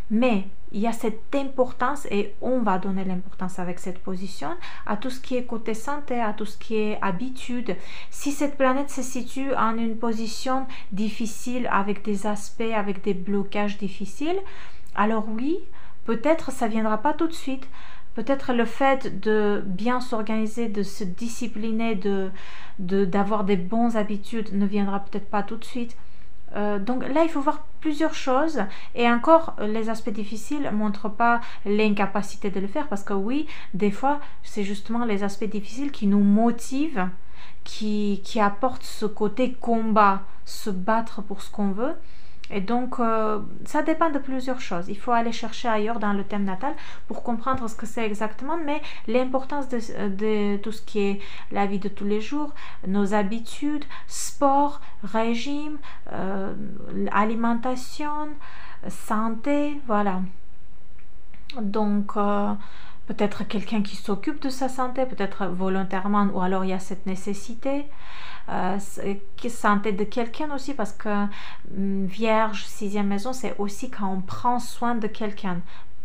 Mais il y a cette importance, et on va donner l'importance avec cette position, à tout ce qui est côté santé, à tout ce qui est habitude. Si cette planète se situe en une position difficile, avec des aspects, avec des blocages difficiles, alors oui, peut-être ça ne viendra pas tout de suite. Peut-être le fait de bien s'organiser, de se discipliner, d'avoir des bonnes habitudes ne viendra peut-être pas tout de suite. Donc là, il faut voir plusieurs choses. Et encore, les aspects difficiles ne montrent pas l'incapacité de le faire. Parce que oui, des fois, c'est justement les aspects difficiles qui nous motivent, qui apportent ce côté combat, se battre pour ce qu'on veut. Et donc, ça dépend de plusieurs choses. Il faut aller chercher ailleurs dans le thème natal pour comprendre ce que c'est exactement, mais l'importance de tout ce qui est la vie de tous les jours, nos habitudes, sport, régime, alimentation, santé, voilà. Donc, peut-être quelqu'un qui s'occupe de sa santé, peut-être volontairement, ou alors il y a cette nécessité. Santé de quelqu'un aussi, parce que Vierge, sixième maison, c'est aussi quand on prend soin de quelqu'un.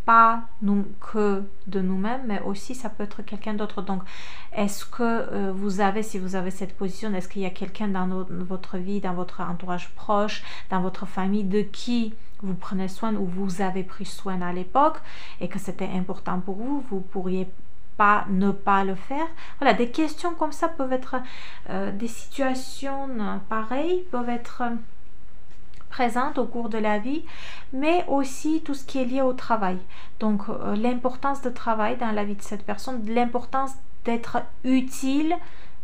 Pas nous, que de nous-mêmes, mais aussi ça peut être quelqu'un d'autre. Donc, est-ce que vous avez, si vous avez cette position, est-ce qu'il y a quelqu'un dans votre vie, dans votre entourage proche, dans votre famille, de qui vous prenez soin ou vous avez pris soin à l'époque et que c'était important pour vous, vous pourriez pas ne pas le faire. Voilà, des questions comme ça peuvent être, des situations pareilles peuvent être présente au cours de la vie, mais aussi tout ce qui est lié au travail. Donc l'importance de travail dans la vie de cette personne, l'importance d'être utile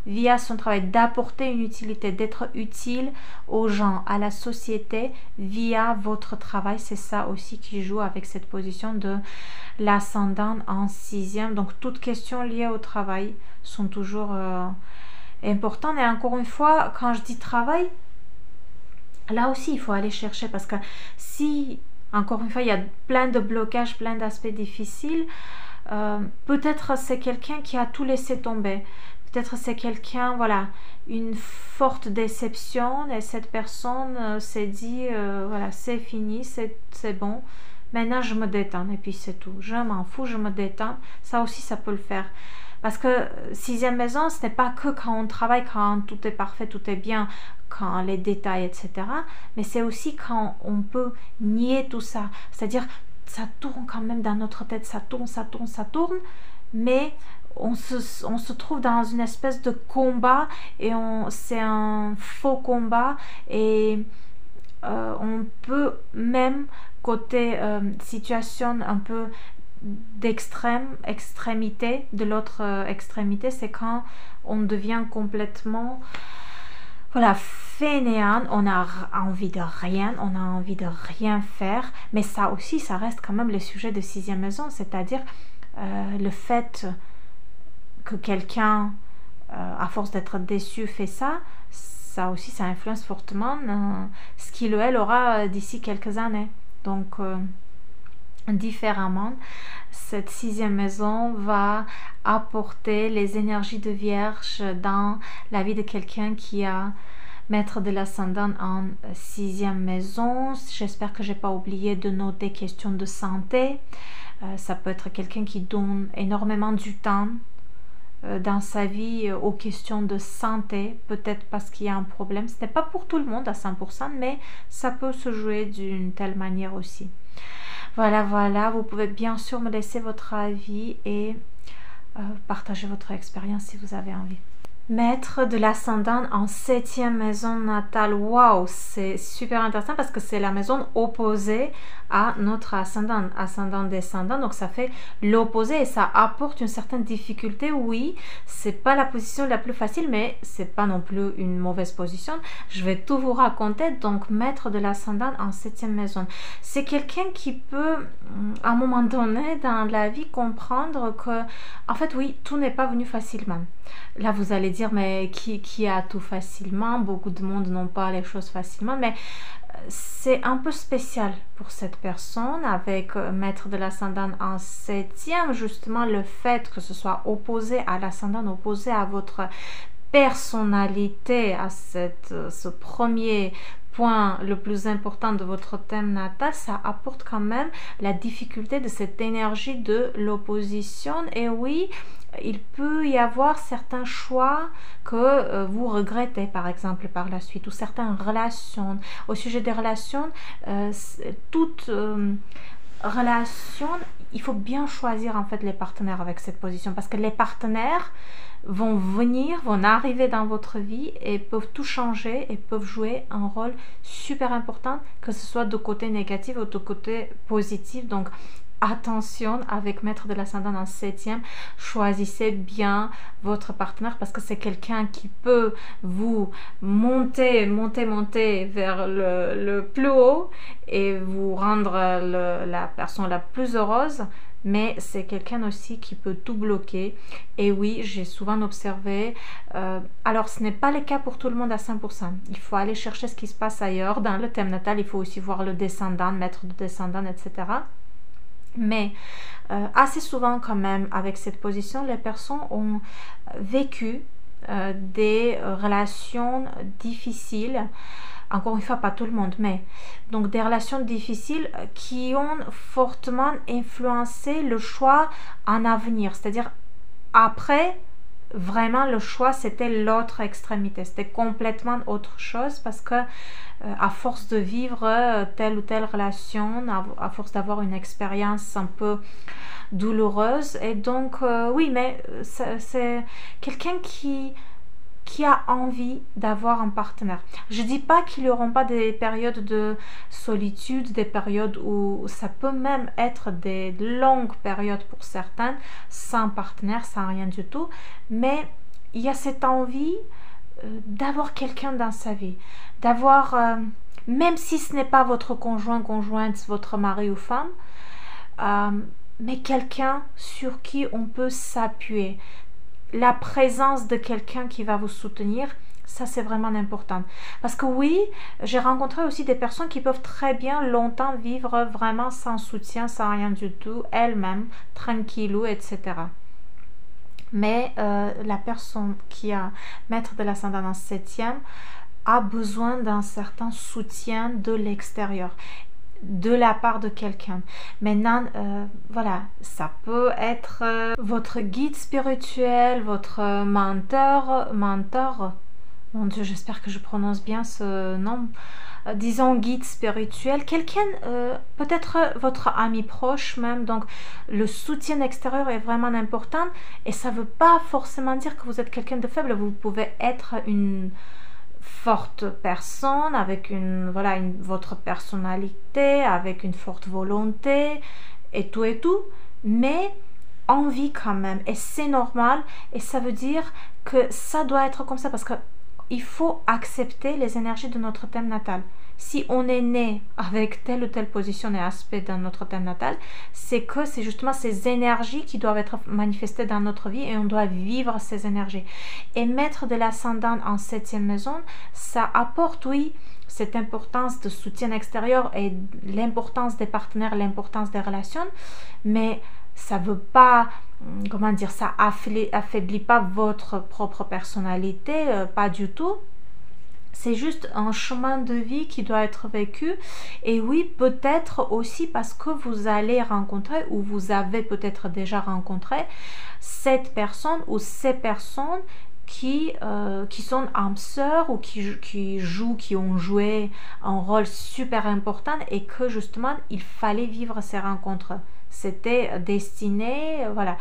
via son travail, d'apporter une utilité, d'être utile aux gens, à la société via votre travail. C'est ça aussi qui joue avec cette position de l'ascendant en sixième. Donc toutes questions liées au travail sont toujours importantes. Et encore une fois, quand je dis travail, là aussi, il faut aller chercher, parce que si, encore une fois, il y a plein de blocages, plein d'aspects difficiles, peut-être c'est quelqu'un qui a tout laissé tomber. Peut-être c'est quelqu'un, voilà, une forte déception, et cette personne s'est dit, voilà, c'est fini, c'est bon. Maintenant, je me détends, et puis c'est tout. Je m'en fous, je me détends. Ça aussi, ça peut le faire. Parce que sixième maison, ce n'est pas que quand on travaille, quand tout est parfait, tout est bien, quand les détails, etc. Mais c'est aussi quand on peut nier tout ça. C'est-à-dire, ça tourne quand même dans notre tête, ça tourne, ça tourne, ça tourne, mais on se trouve dans une espèce de combat, et c'est un faux combat, et on peut même, côté situation un peu extrémité, de l'autre extrémité, c'est quand on devient complètement, voilà, fainéant, on a envie de rien, on a envie de rien faire. Mais ça aussi, ça reste quand même le sujet de sixième maison, c'est-à-dire le fait que quelqu'un, à force d'être déçu, fait ça, ça aussi, ça influence fortement ce qu'il ou elle aura d'ici quelques années. Donc différemment, cette sixième maison va apporter les énergies de Vierge dans la vie de quelqu'un qui a maître de l'ascendant en sixième maison. J'espère que j'ai pas oublié de noter question de santé. Ça peut être quelqu'un qui donne énormément du temps dans sa vie aux questions de santé, peut-être parce qu'il y a un problème. Ce n'est pas pour tout le monde à 100%, mais ça peut se jouer d'une telle manière aussi. Voilà, vous pouvez bien sûr me laisser votre avis et partager votre expérience si vous avez envie. Maître de l'ascendant en septième maison natale. Waouh, c'est super intéressant parce que c'est la maison opposée à notre ascendant descendant, donc ça fait l'opposé et ça apporte une certaine difficulté. Oui, c'est pas la position la plus facile, mais c'est pas non plus une mauvaise position. Je vais tout vous raconter. Donc maître de l'ascendant en septième maison, c'est quelqu'un qui peut à un moment donné dans la vie comprendre que en fait oui, tout n'est pas venu facilement. Là vous allez dire, mais qui a tout facilement? Beaucoup de monde n'ont pas les choses facilement, mais c'est un peu spécial pour cette personne avec maître de l'ascendant en septième, justement le fait que ce soit opposé à l'ascendant, opposé à votre personnalité, à ce premier point le plus important de votre thème natal, ça apporte quand même la difficulté de cette énergie de l'opposition. Et oui, il peut y avoir certains choix que vous regrettez par exemple par la suite, ou certaines relations. Au sujet des relations, toute relation, il faut bien choisir en fait les partenaires avec cette position, parce que les partenaires vont arriver dans votre vie et peuvent tout changer et peuvent jouer un rôle super important, que ce soit de côté négatif ou de côté positif. Donc attention avec maître de l'ascendant en septième, choisissez bien votre partenaire, parce que c'est quelqu'un qui peut vous monter vers le plus haut et vous rendre la personne la plus heureuse, mais c'est quelqu'un aussi qui peut tout bloquer. Et oui, j'ai souvent observé, alors ce n'est pas le cas pour tout le monde à 100%, il faut aller chercher ce qui se passe ailleurs dans le thème natal, il faut aussi voir le descendant, maître de descendant, etc. Mais assez souvent quand même, avec cette position, les personnes ont vécu des relations difficiles. Encore une fois, pas tout le monde, mais donc des relations difficiles qui ont fortement influencé le choix en avenir. C'est-à-dire, après, vraiment, le choix, c'était l'autre extrémité. C'était complètement autre chose parce que à force de vivre telle ou telle relation, à force d'avoir une expérience un peu douloureuse, et donc, oui, mais c'est quelqu'un qui a envie d'avoir un partenaire. Je dis pas qu'il n'y aura pas des périodes de solitude, des périodes où ça peut même être des longues périodes pour certains, sans partenaire, sans rien du tout, mais il y a cette envie d'avoir quelqu'un dans sa vie, d'avoir, même si ce n'est pas votre conjoint, conjointe, votre mari ou femme, mais quelqu'un sur qui on peut s'appuyer. La présence de quelqu'un qui va vous soutenir, ça c'est vraiment important. Parce que oui, j'ai rencontré aussi des personnes qui peuvent très bien longtemps vivre vraiment sans soutien, sans rien du tout, elles-mêmes, tranquillou, etc. Mais la personne qui a maître de l'ascendant en 7e a besoin d'un certain soutien de l'extérieur, de la part de quelqu'un. Maintenant, voilà, ça peut être votre guide spirituel, votre mentor, mon Dieu, j'espère que je prononce bien ce nom, disons guide spirituel, quelqu'un, peut-être votre ami proche même. Donc le soutien extérieur est vraiment important, et ça ne veut pas forcément dire que vous êtes quelqu'un de faible. Vous pouvez être une forte personne avec votre personnalité, avec une forte volonté et tout, mais envie quand même, et c'est normal, et ça veut dire que ça doit être comme ça, parce que il faut accepter les énergies de notre thème natal. Si on est né avec telle ou telle position et aspect dans notre thème natal, c'est que c'est justement ces énergies qui doivent être manifestées dans notre vie, et on doit vivre ces énergies. Et mettre de l'ascendant en 7e maison, ça apporte, oui, cette importance de soutien extérieur et l'importance des partenaires, l'importance des relations, mais ça veut pas, comment dire, ça affaiblit pas votre propre personnalité, pas du tout. C'est juste un chemin de vie qui doit être vécu. Et oui, peut-être aussi parce que vous allez rencontrer, ou vous avez peut-être déjà rencontré cette personne ou ces personnes qui sont âmes sœurs, ou qui ont joué un rôle super important, et que justement il fallait vivre ces rencontres. C'était destiné, voilà.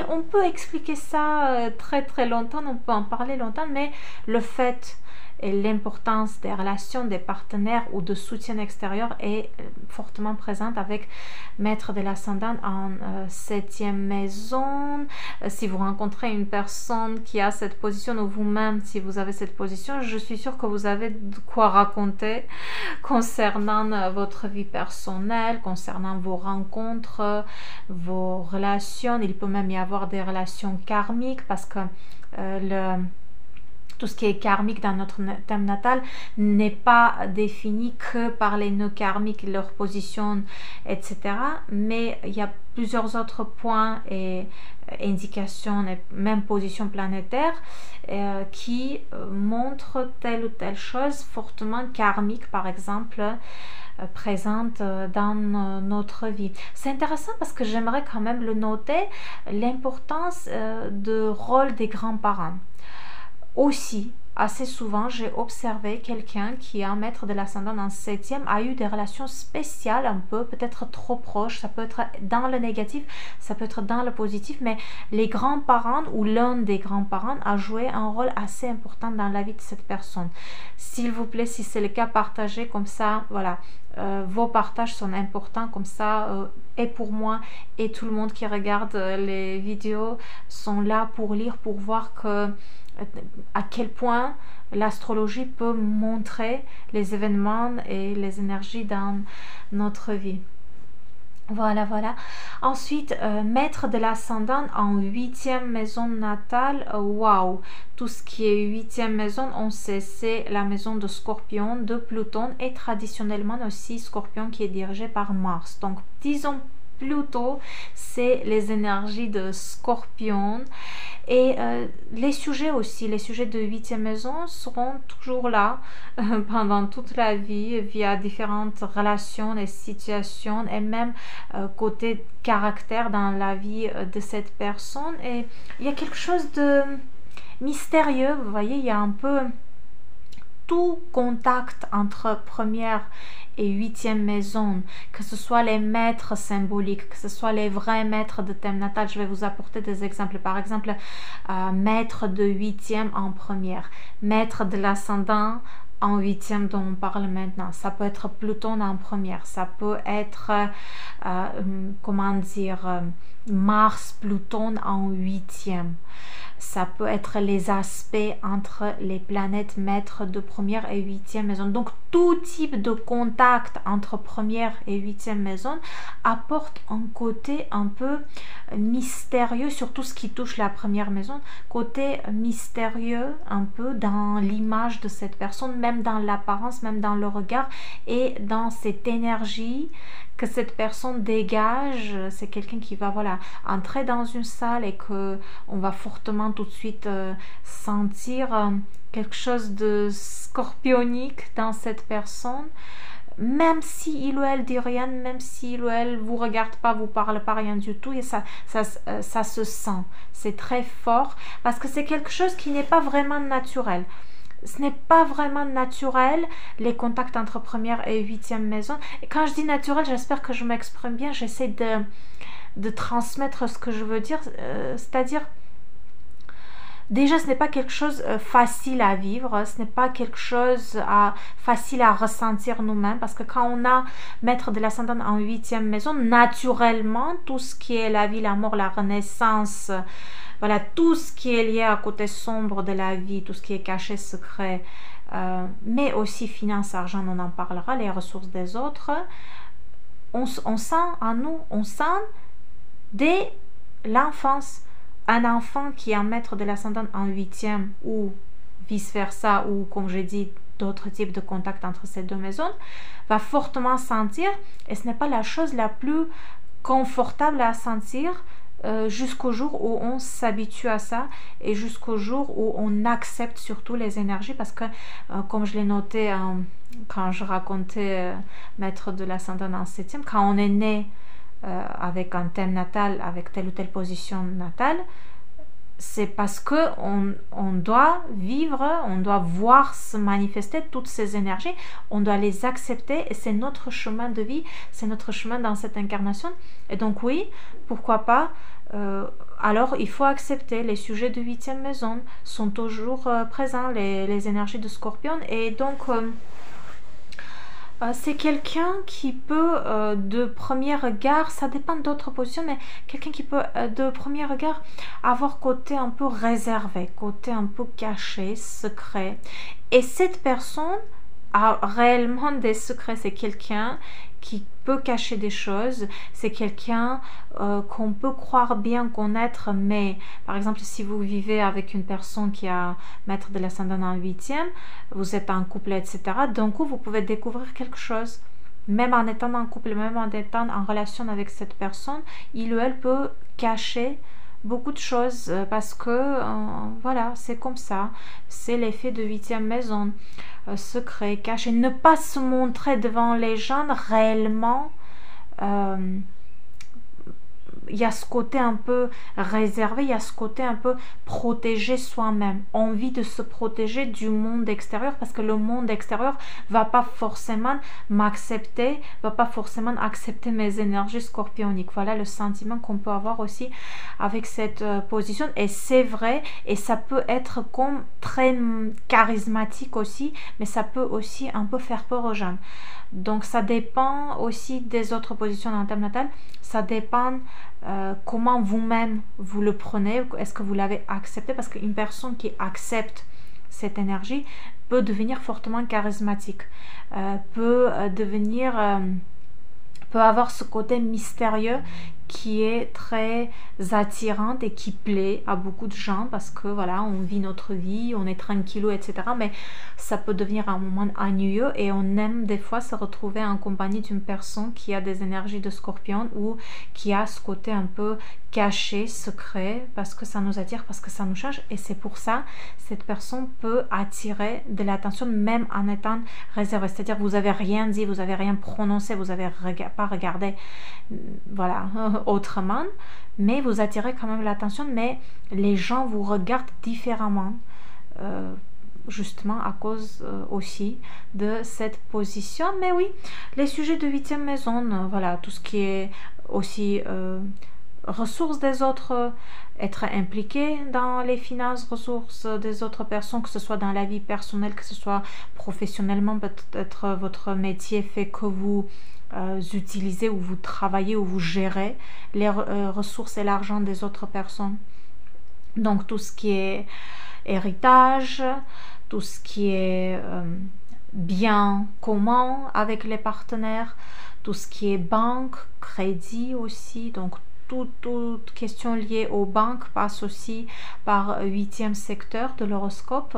On peut expliquer ça très très longtemps, on peut en parler longtemps, mais le fait et l'importance des relations, des partenaires ou de soutien extérieur est fortement présente avec maître de l'ascendant en 7e maison. Si vous rencontrez une personne qui a cette position, ou vous-même si vous avez cette position, je suis sûre que vous avez de quoi raconter concernant votre vie personnelle, concernant vos rencontres, vos relations. Il peut même y avoir des relations karmiques, parce que tout ce qui est karmique dans notre thème natal n'est pas défini que par les nœuds karmiques, leur position, etc. Mais il y a plusieurs autres points et indications, et même positions planétaires, qui montrent telle ou telle chose fortement karmique, par exemple, présente dans notre vie. C'est intéressant parce que j'aimerais quand même le noter, l'importance du rôle des grands-parents. Aussi, assez souvent, j'ai observé quelqu'un qui a un maître de l'ascendant en 7e a eu des relations spéciales, un peu, peut-être trop proches. Ça peut être dans le négatif, ça peut être dans le positif, mais les grands-parents ou l'un des grands-parents a joué un rôle assez important dans la vie de cette personne. S'il vous plaît, si c'est le cas, partagez comme ça, voilà. Vos partages sont importants, comme ça, et pour moi et tout le monde qui regarde les vidéos sont là pour lire, pour voir à quel point l'astrologie peut montrer les événements et les énergies dans notre vie. Voilà, voilà. Ensuite, maître de l'ascendant en 8e maison natale. Waouh! Tout ce qui est 8e maison, on sait, c'est la maison de Scorpion, de Pluton et traditionnellement aussi Scorpion qui est dirigé par Mars. Donc, disons Pluto, c'est les énergies de Scorpion. Et les sujets aussi, les sujets de 8e maison seront toujours là pendant toute la vie via différentes relations et situations et même côté caractère dans la vie de cette personne. Et il y a quelque chose de mystérieux, vous voyez, il y a un peu tout contact entre première et 8e maison, que ce soit les maîtres symboliques, que ce soit les vrais maîtres de thème natal. Je vais vous apporter des exemples. Par exemple, maître de 8e en première, maître de l'ascendant en 8e dont on parle maintenant. Ça peut être Pluton en première, ça peut être, comment dire, Mars, Pluton en 8e. Ça peut être les aspects entre les planètes maîtres de première et 8e maison. Donc, tout type de contact entre première et 8e maison apporte un côté un peu mystérieux, surtout ce qui touche la première maison, côté mystérieux un peu dans l'image de cette personne, même dans l'apparence, même dans le regard et dans cette énergie que cette personne dégage. C'est quelqu'un qui va entrer dans une salle et que on va fortement tout de suite sentir quelque chose de scorpionique dans cette personne, même si il ou elle dit rien, même si il ou elle vous regarde pas, vous parle pas, rien du tout, et ça se sent, c'est très fort parce que c'est quelque chose qui n'est pas vraiment naturel. Ce n'est pas vraiment naturel, les contacts entre première et 8e maison. Et quand je dis naturel, j'espère que je m'exprime bien. J'essaie de transmettre ce que je veux dire. C'est-à-dire, déjà, ce n'est pas quelque chose facile à vivre. Ce n'est pas quelque chose facile à ressentir nous-mêmes. Parce que quand on a maître de l'ascendant en 8e maison, naturellement, tout ce qui est la vie, la mort, la renaissance... Voilà, tout ce qui est lié à côté sombre de la vie, tout ce qui est caché, secret, mais aussi finance, argent, on en parlera, les ressources des autres. On sent en nous, on sent dès l'enfance, un enfant qui est un maître de l'ascendant en 8e ou vice-versa, ou comme j'ai dit, d'autres types de contacts entre ces deux maisons, va fortement sentir, et ce n'est pas la chose la plus confortable à sentir, jusqu'au jour où on s'habitue à ça et jusqu'au jour où on accepte surtout les énergies parce que comme je l'ai noté quand je racontais maître de l'ascendant en 7e, quand on est né avec un thème natal, avec telle ou telle position natale, c'est parce que on doit vivre, on doit voir se manifester toutes ces énergies, on doit les accepter et c'est notre chemin de vie, c'est notre chemin dans cette incarnation. Et donc oui, pourquoi pas, alors il faut accepter, les sujets de 8e maison sont toujours présents, les énergies de Scorpion, et donc c'est quelqu'un qui peut de premier regard, ça dépend d'autres positions, mais quelqu'un qui peut de premier regard avoir côté un peu réservé, côté un peu caché, secret. Et cette personne a réellement des secrets, c'est quelqu'un qui peut cacher des choses, c'est quelqu'un qu'on peut croire bien connaître, mais par exemple si vous vivez avec une personne qui a maître de l'ascendant en 8e, vous êtes en couple, etc., d'un coup vous pouvez découvrir quelque chose, même en étant en couple, même en étant en relation avec cette personne, il ou elle peut cacher beaucoup de choses parce que voilà, c'est comme ça, c'est l'effet de 8e maison, secret, caché, ne pas se montrer devant les gens réellement. Il y a ce côté un peu réservé, il y a ce côté un peu protéger soi-même, envie de se protéger du monde extérieur parce que le monde extérieur va pas forcément m'accepter, va pas forcément accepter mes énergies scorpioniques. Voilà le sentiment qu'on peut avoir aussi avec cette position, et c'est vrai, et ça peut être comme très charismatique aussi, mais ça peut aussi un peu faire peur aux gens. Donc ça dépend aussi des autres positions dans le thème natal, ça dépend comment vous-même vous le prenez, est-ce que vous l'avez accepté, parce qu'une personne qui accepte cette énergie peut devenir fortement charismatique, peut devenir peut avoir ce côté mystérieux qui est très attirant et qui plaît à beaucoup de gens parce que voilà, on vit notre vie, on est tranquillou, etc. Mais ça peut devenir un moment ennuyeux et on aime des fois se retrouver en compagnie d'une personne qui a des énergies de Scorpion ou qui a ce côté un peu caché, secret, parce que ça nous attire, parce que ça nous change. Et c'est pour ça, cette personne peut attirer de l'attention même en étant réservée. C'est-à-dire vous n'avez rien dit, vous n'avez rien prononcé, vous n'avez pas regardé voilà, autrement, mais vous attirez quand même l'attention, mais les gens vous regardent différemment, justement à cause aussi de cette position. Mais oui, les sujets de 8e maison, voilà, tout ce qui est aussi ressources des autres, être impliqué dans les finances, ressources des autres personnes, que ce soit dans la vie personnelle, que ce soit professionnellement, peut-être votre métier fait que vous utilisez ou vous travaillez ou vous gérez les ressources et l'argent des autres personnes. Donc tout ce qui est héritage, tout ce qui est bien commun avec les partenaires, tout ce qui est banque, crédit aussi, donc toute question liée aux banques passe aussi par 8e secteur de l'horoscope.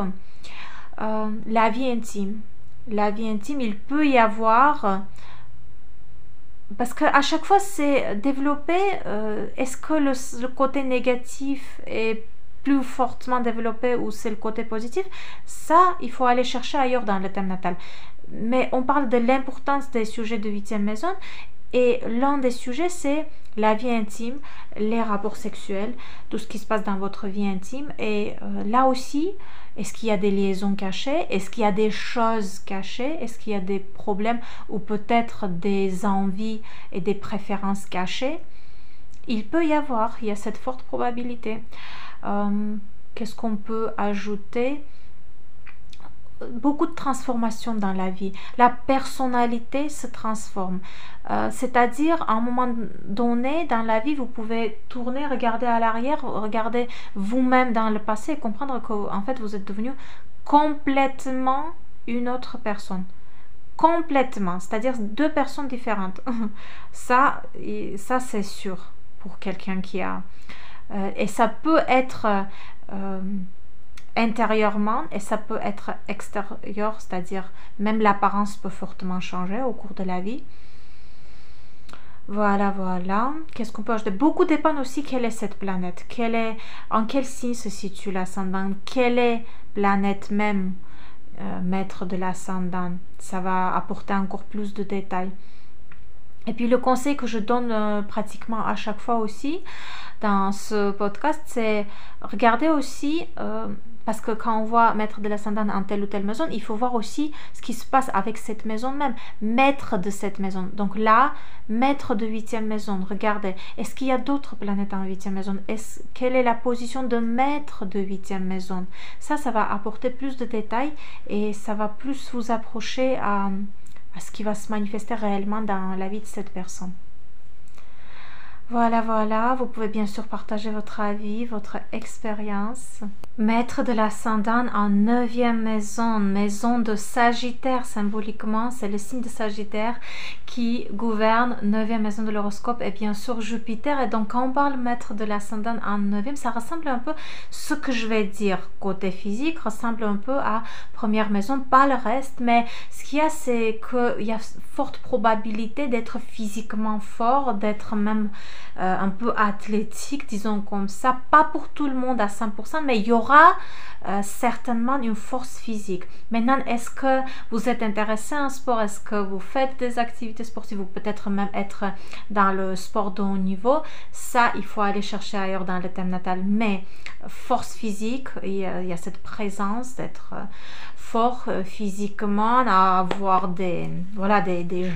La vie intime, il peut y avoir, parce qu'à chaque fois c'est développé, est-ce que le côté négatif est plus fortement développé ou c'est le côté positif? Ça, il faut aller chercher ailleurs dans le thème natal. Mais on parle de l'importance des sujets de 8e maison, et l'un des sujets c'est la vie intime, les rapports sexuels, tout ce qui se passe dans votre vie intime. Et là aussi, est-ce qu'il y a des liaisons cachées? Est-ce qu'il y a des choses cachées? Est-ce qu'il y a des problèmes ou peut-être des envies et des préférences cachées? Il peut y avoir, il y a cette forte probabilité. Qu'est-ce qu'on peut ajouter? Beaucoup de transformations dans la vie. La personnalité se transforme. C'est-à-dire, à un moment donné dans la vie, vous pouvez tourner, regarder à l'arrière, regarder vous-même dans le passé et comprendre qu'en fait, vous êtes devenu complètement une autre personne. Complètement. C'est-à-dire deux personnes différentes. Ça c'est sûr pour quelqu'un qui a... et ça peut être... intérieurement et ça peut être extérieur, c'est-à-dire même l'apparence peut fortement changer au cours de la vie. Voilà. Qu'est-ce qu'on peut ajouter? Beaucoup dépend aussi quelle est cette planète, en quel signe se situe l'ascendant, quelle est planète même maître de l'ascendant. Ça va apporter encore plus de détails. Et puis le conseil que je donne pratiquement à chaque fois aussi dans ce podcast, c'est regarder aussi, parce que quand on voit maître de l'ascendant en telle ou telle maison, il faut voir aussi ce qui se passe avec cette maison même, maître de cette maison. Donc là, maître de 8e maison, regardez, est-ce qu'il y a d'autres planètes en 8e maison? Quelle est la position de maître de 8e maison? Ça va apporter plus de détails et ça va plus vous approcher à ce qui va se manifester réellement dans la vie de cette personne. Voilà, vous pouvez bien sûr partager votre avis, votre expérience. Maître de l'ascendant en 9e maison, maison de Sagittaire symboliquement, c'est le signe de Sagittaire qui gouverne 9e maison de l'horoscope et bien sûr Jupiter. Et donc quand on parle maître de l'ascendant en 9e, ça ressemble un peu, ce que je vais dire côté physique, ressemble un peu à première maison, pas le reste, mais ce qu'il y a c'est qu'il y a forte probabilité d'être physiquement fort, d'être même un peu athlétique, disons comme ça, pas pour tout le monde à 100%, mais il y aura certainement une force physique. Maintenant, est-ce que vous êtes intéressé en sport? Est-ce que vous faites des activités sportives ou peut-être même être dans le sport de haut niveau? Ça, il faut aller chercher ailleurs dans le thème natal. Mais force physique, il y a cette présence d'être fort physiquement, à avoir des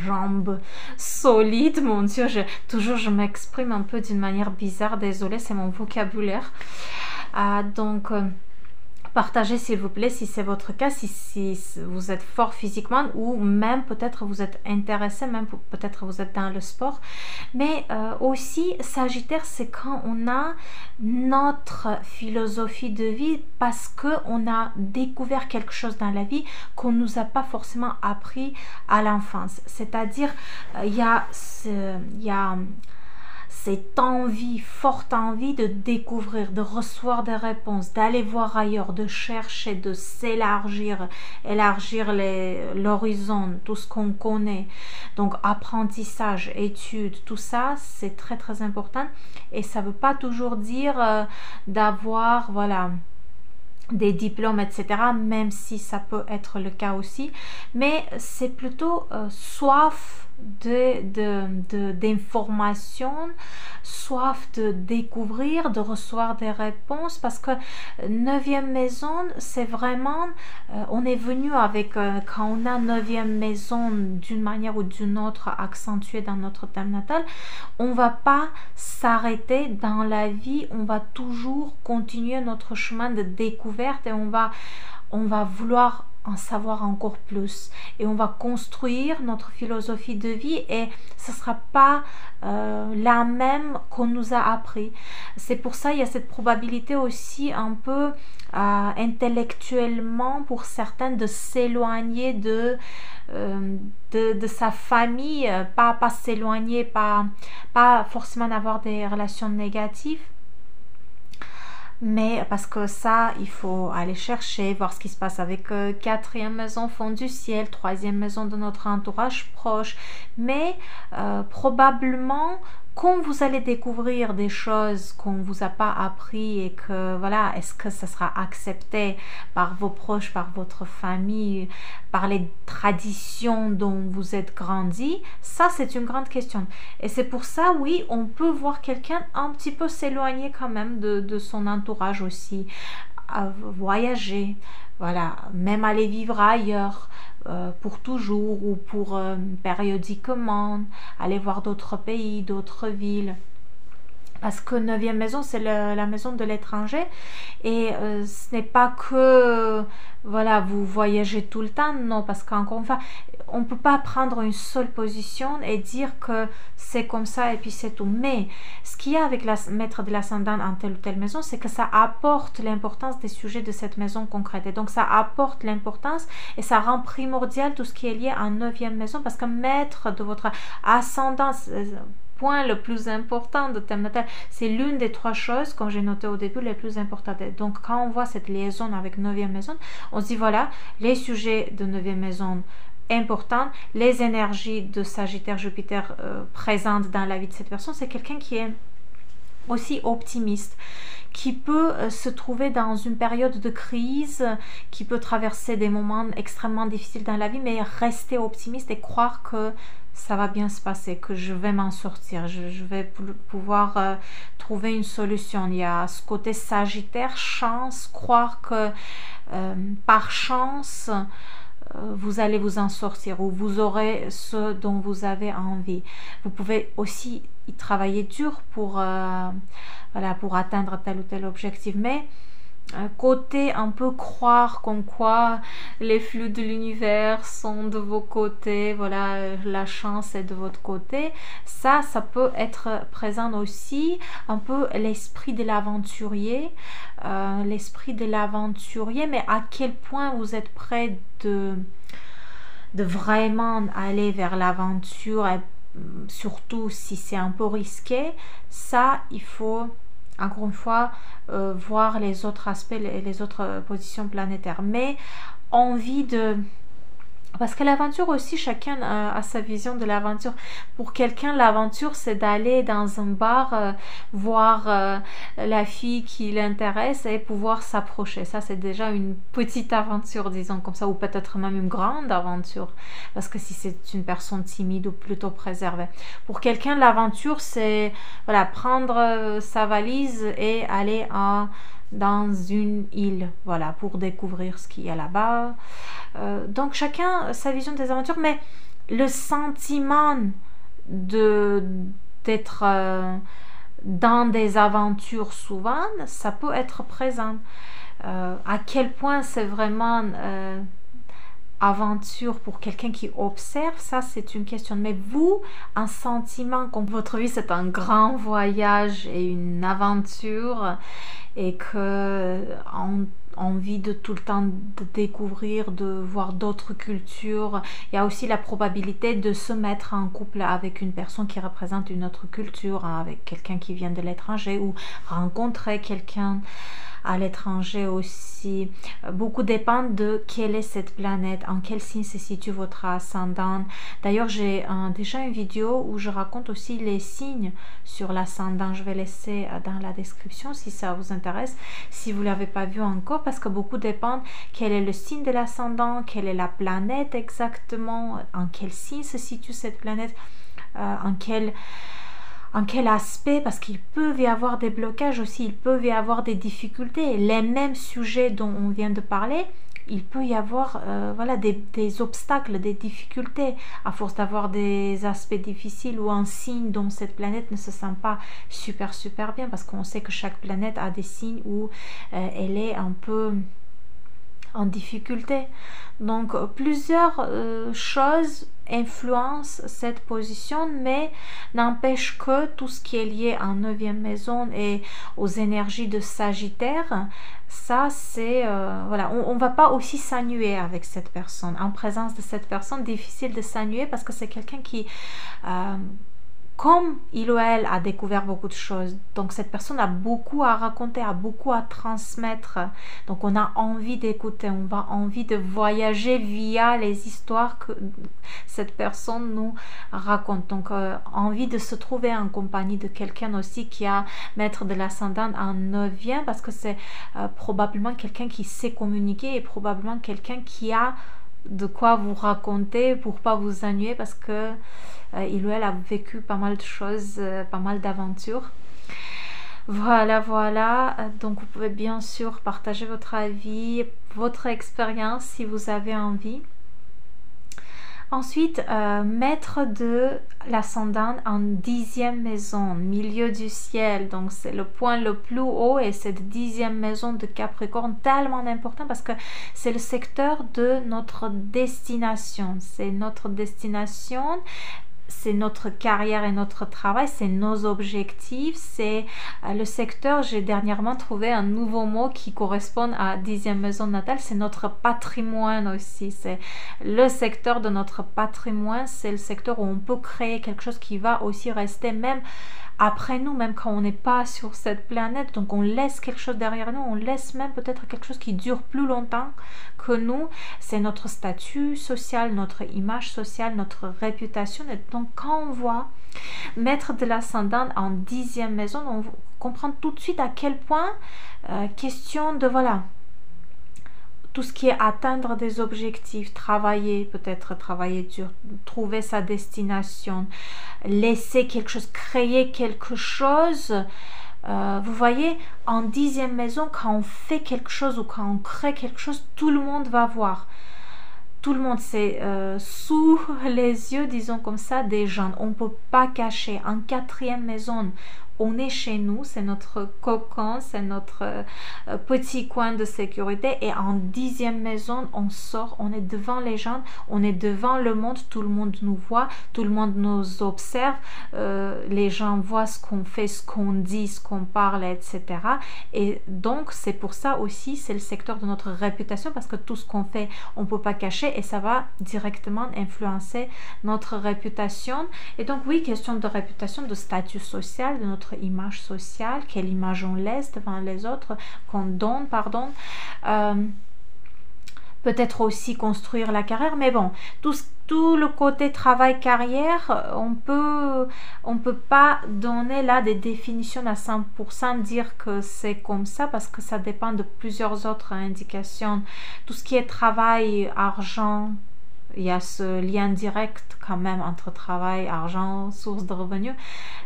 jambes solides. Mon Dieu, je m'exprime un peu d'une manière bizarre, désolée, c'est mon vocabulaire. Donc Partagez s'il vous plaît si c'est votre cas, si vous êtes fort physiquement ou même peut-être vous êtes intéressé, même peut-être vous êtes dans le sport. Mais aussi Sagittaire, c'est quand on a notre philosophie de vie parce qu'on a découvert quelque chose dans la vie qu'on ne nous a pas forcément appris à l'enfance. C'est-à-dire il y a cette envie, forte envie de découvrir, de recevoir des réponses, d'aller voir ailleurs, de chercher, de s'élargir, élargir l'horizon, tout ce qu'on connaît. Donc apprentissage, études, tout ça, c'est très très important. Et ça ne veut pas toujours dire d'avoir, voilà, des diplômes, etc., même si ça peut être le cas aussi, mais c'est plutôt soif d'informations, soif de découvrir, de recevoir des réponses, parce que 9e maison, c'est vraiment, on est venu avec, quand on a 9e maison d'une manière ou d'une autre accentuée dans notre thème natal, on va pas s'arrêter dans la vie, on va toujours continuer notre chemin de découverte et on va vouloir en savoir encore plus et on va construire notre philosophie de vie et ce ne sera pas la même qu'on nous a appris. C'est pour ça il y a cette probabilité aussi un peu intellectuellement pour certains de s'éloigner de sa famille, pas s'éloigner, pas forcément avoir des relations négatives, mais parce que ça, il faut aller chercher, voir ce qui se passe avec 4e maison, fond du ciel, 3e maison de notre entourage proche. Mais probablement, quand vous allez découvrir des choses qu'on ne vous a pas appris et que, voilà, est-ce que ça sera accepté par vos proches, par votre famille, par les traditions dont vous êtes grandi, ça c'est une grande question. Et c'est pour ça, oui, on peut voir quelqu'un un petit peu s'éloigner quand même de son entourage aussi, voyager, voilà, même aller vivre ailleurs, pour toujours ou pour périodiquement, aller voir d'autres pays, d'autres villes. Parce que 9e maison, c'est la maison de l'étranger. Et ce n'est pas que, voilà, vous voyagez tout le temps. Non, parce qu'encore une fois, on ne peut pas prendre une seule position et dire que c'est comme ça et puis c'est tout. Mais ce qu'il y a avec la maître de l'ascendant en telle ou telle maison, c'est que ça apporte l'importance des sujets de cette maison concrète. Et donc, ça apporte l'importance et ça rend primordial tout ce qui est lié en 9e maison parce que maître de votre ascendant, point le plus important de thème natal, c'est l'une des 3 choses, comme j'ai noté au début, les plus importantes. Donc, quand on voit cette liaison avec 9e maison, on se dit, voilà, les sujets de 9e maison importants, les énergies de Sagittaire, Jupiter présentes dans la vie de cette personne, c'est quelqu'un qui est aussi optimiste, qui peut se trouver dans une période de crise, qui peut traverser des moments extrêmement difficiles dans la vie, mais rester optimiste et croire que ça va bien se passer, que je vais m'en sortir, je vais pouvoir trouver une solution. Il y a ce côté Sagittaire, chance, croire que par chance, vous allez vous en sortir ou vous aurez ce dont vous avez envie. Vous pouvez aussi y travailler dur pour, voilà, pour atteindre tel ou tel objectif, mais côté un peu croire comme quoi les flux de l'univers sont de vos côtés, voilà, la chance est de votre côté, ça peut être présent aussi, un peu l'esprit de l'aventurier, mais à quel point vous êtes prêt de vraiment aller vers l'aventure, et surtout si c'est un peu risqué, ça il faut encore une fois voir les autres aspects, les autres positions planétaires, mais envie de... Parce que l'aventure aussi, chacun a sa vision de l'aventure. Pour quelqu'un, l'aventure, c'est d'aller dans un bar, voir la fille qui l'intéresse et pouvoir s'approcher. Ça, c'est déjà une petite aventure, disons comme ça, ou peut-être même une grande aventure. Parce que si c'est une personne timide ou plutôt préservée. Pour quelqu'un, l'aventure, c'est voilà, prendre sa valise et aller dans une île, voilà, pour découvrir ce qu'il y a là-bas. Donc chacun sa vision des aventures, mais le sentiment d'être dans des aventures souvent, ça peut être présent. à quel point c'est vraiment aventure pour quelqu'un qui observe, ça c'est une question. Mais vous, un sentiment comme votre vie c'est un grand voyage et une aventure et que envie de tout le temps de découvrir, de voir d'autres cultures. Il y a aussi la probabilité de se mettre en couple avec une personne qui représente une autre culture, avec quelqu'un qui vient de l'étranger ou rencontrer quelqu'un à l'étranger aussi. Beaucoup dépend de quelle est cette planète, en quel signe se situe votre ascendant. D'ailleurs, j'ai déjà une vidéo où je raconte aussi les signes sur l'ascendant. Je vais laisser dans la description si ça vous intéresse, si vous ne l'avez pas vu encore, parce que beaucoup dépend quel est le signe de l'ascendant, quelle est la planète exactement, en quel signe se situe cette planète, en quel aspect, parce qu'il peut y avoir des blocages aussi, il peut y avoir des difficultés. Les mêmes sujets dont on vient de parler, il peut y avoir voilà, des obstacles, des difficultés, à force d'avoir des aspects difficiles ou un signe dont cette planète ne se sent pas super bien, parce qu'on sait que chaque planète a des signes où elle est un peu en difficulté. Donc plusieurs choses influencent cette position, mais n'empêche que tout ce qui est lié en 9e maison et aux énergies de Sagittaire, ça c'est voilà, on va pas aussi s'ennuyer avec cette personne. En présence de cette personne, difficile de s'ennuyer parce que c'est quelqu'un qui comme il ou elle a découvert beaucoup de choses, donc cette personne a beaucoup à raconter, a beaucoup à transmettre, donc on a envie d'écouter, on a envie de voyager via les histoires que cette personne nous raconte, donc envie de se trouver en compagnie de quelqu'un aussi qui a maître de l'ascendant en 9e, parce que c'est probablement quelqu'un qui sait communiquer et probablement quelqu'un qui a de quoi vous raconter pour pas vous ennuyer, parce que il ou elle a vécu pas mal de choses, pas mal d'aventures. Voilà, donc vous pouvez bien sûr partager votre avis, votre expérience si vous avez envie. Ensuite, maître de l'ascendant en 10e maison, milieu du ciel, donc c'est le point le plus haut, et cette 10e maison de Capricorne, tellement important parce que c'est le secteur de notre destination, c'est notre destination, c'est notre carrière et notre travail, c'est nos objectifs, c'est le secteur, j'ai dernièrement trouvé un nouveau mot qui correspond à 10e maison natale, c'est notre patrimoine aussi, c'est le secteur de notre patrimoine, c'est le secteur où on peut créer quelque chose qui va aussi rester même après nous, même quand on n'est pas sur cette planète, donc on laisse quelque chose derrière nous, on laisse même peut-être quelque chose qui dure plus longtemps que nous, c'est notre statut social, notre image sociale, notre réputation. Et donc quand on voit maître de l'ascendant en 10e maison, on comprend tout de suite à quel point question de voilà, tout ce qui est atteindre des objectifs, peut-être travailler dur, trouver sa destination, laisser quelque chose, créer quelque chose. Vous voyez, en 10e maison, quand on fait quelque chose ou quand on crée quelque chose, tout le monde va voir. Tout le monde, c'est sous les yeux, disons comme ça, des gens. On ne peut pas cacher. En 4e maison, on est chez nous, c'est notre cocon, c'est notre petit coin de sécurité, et en 10e maison, on sort, on est devant les gens, on est devant le monde, tout le monde nous voit, tout le monde nous observe, les gens voient ce qu'on fait, ce qu'on dit, ce qu'on parle, etc. Et donc, c'est pour ça aussi, c'est le secteur de notre réputation, parce que tout ce qu'on fait, on ne peut pas cacher, et ça va directement influencer notre réputation. Et donc, oui, question de réputation, de statut social, de notre image sociale, quelle image on laisse devant les autres, qu'on donne, pardon. Peut-être aussi construire la carrière, mais bon, tout le côté travail-carrière, on peut pas donner là des définitions à 100%, dire que c'est comme ça, parce que ça dépend de plusieurs autres indications. Tout ce qui est travail, argent, il y a ce lien direct quand même entre travail, argent, source de revenus.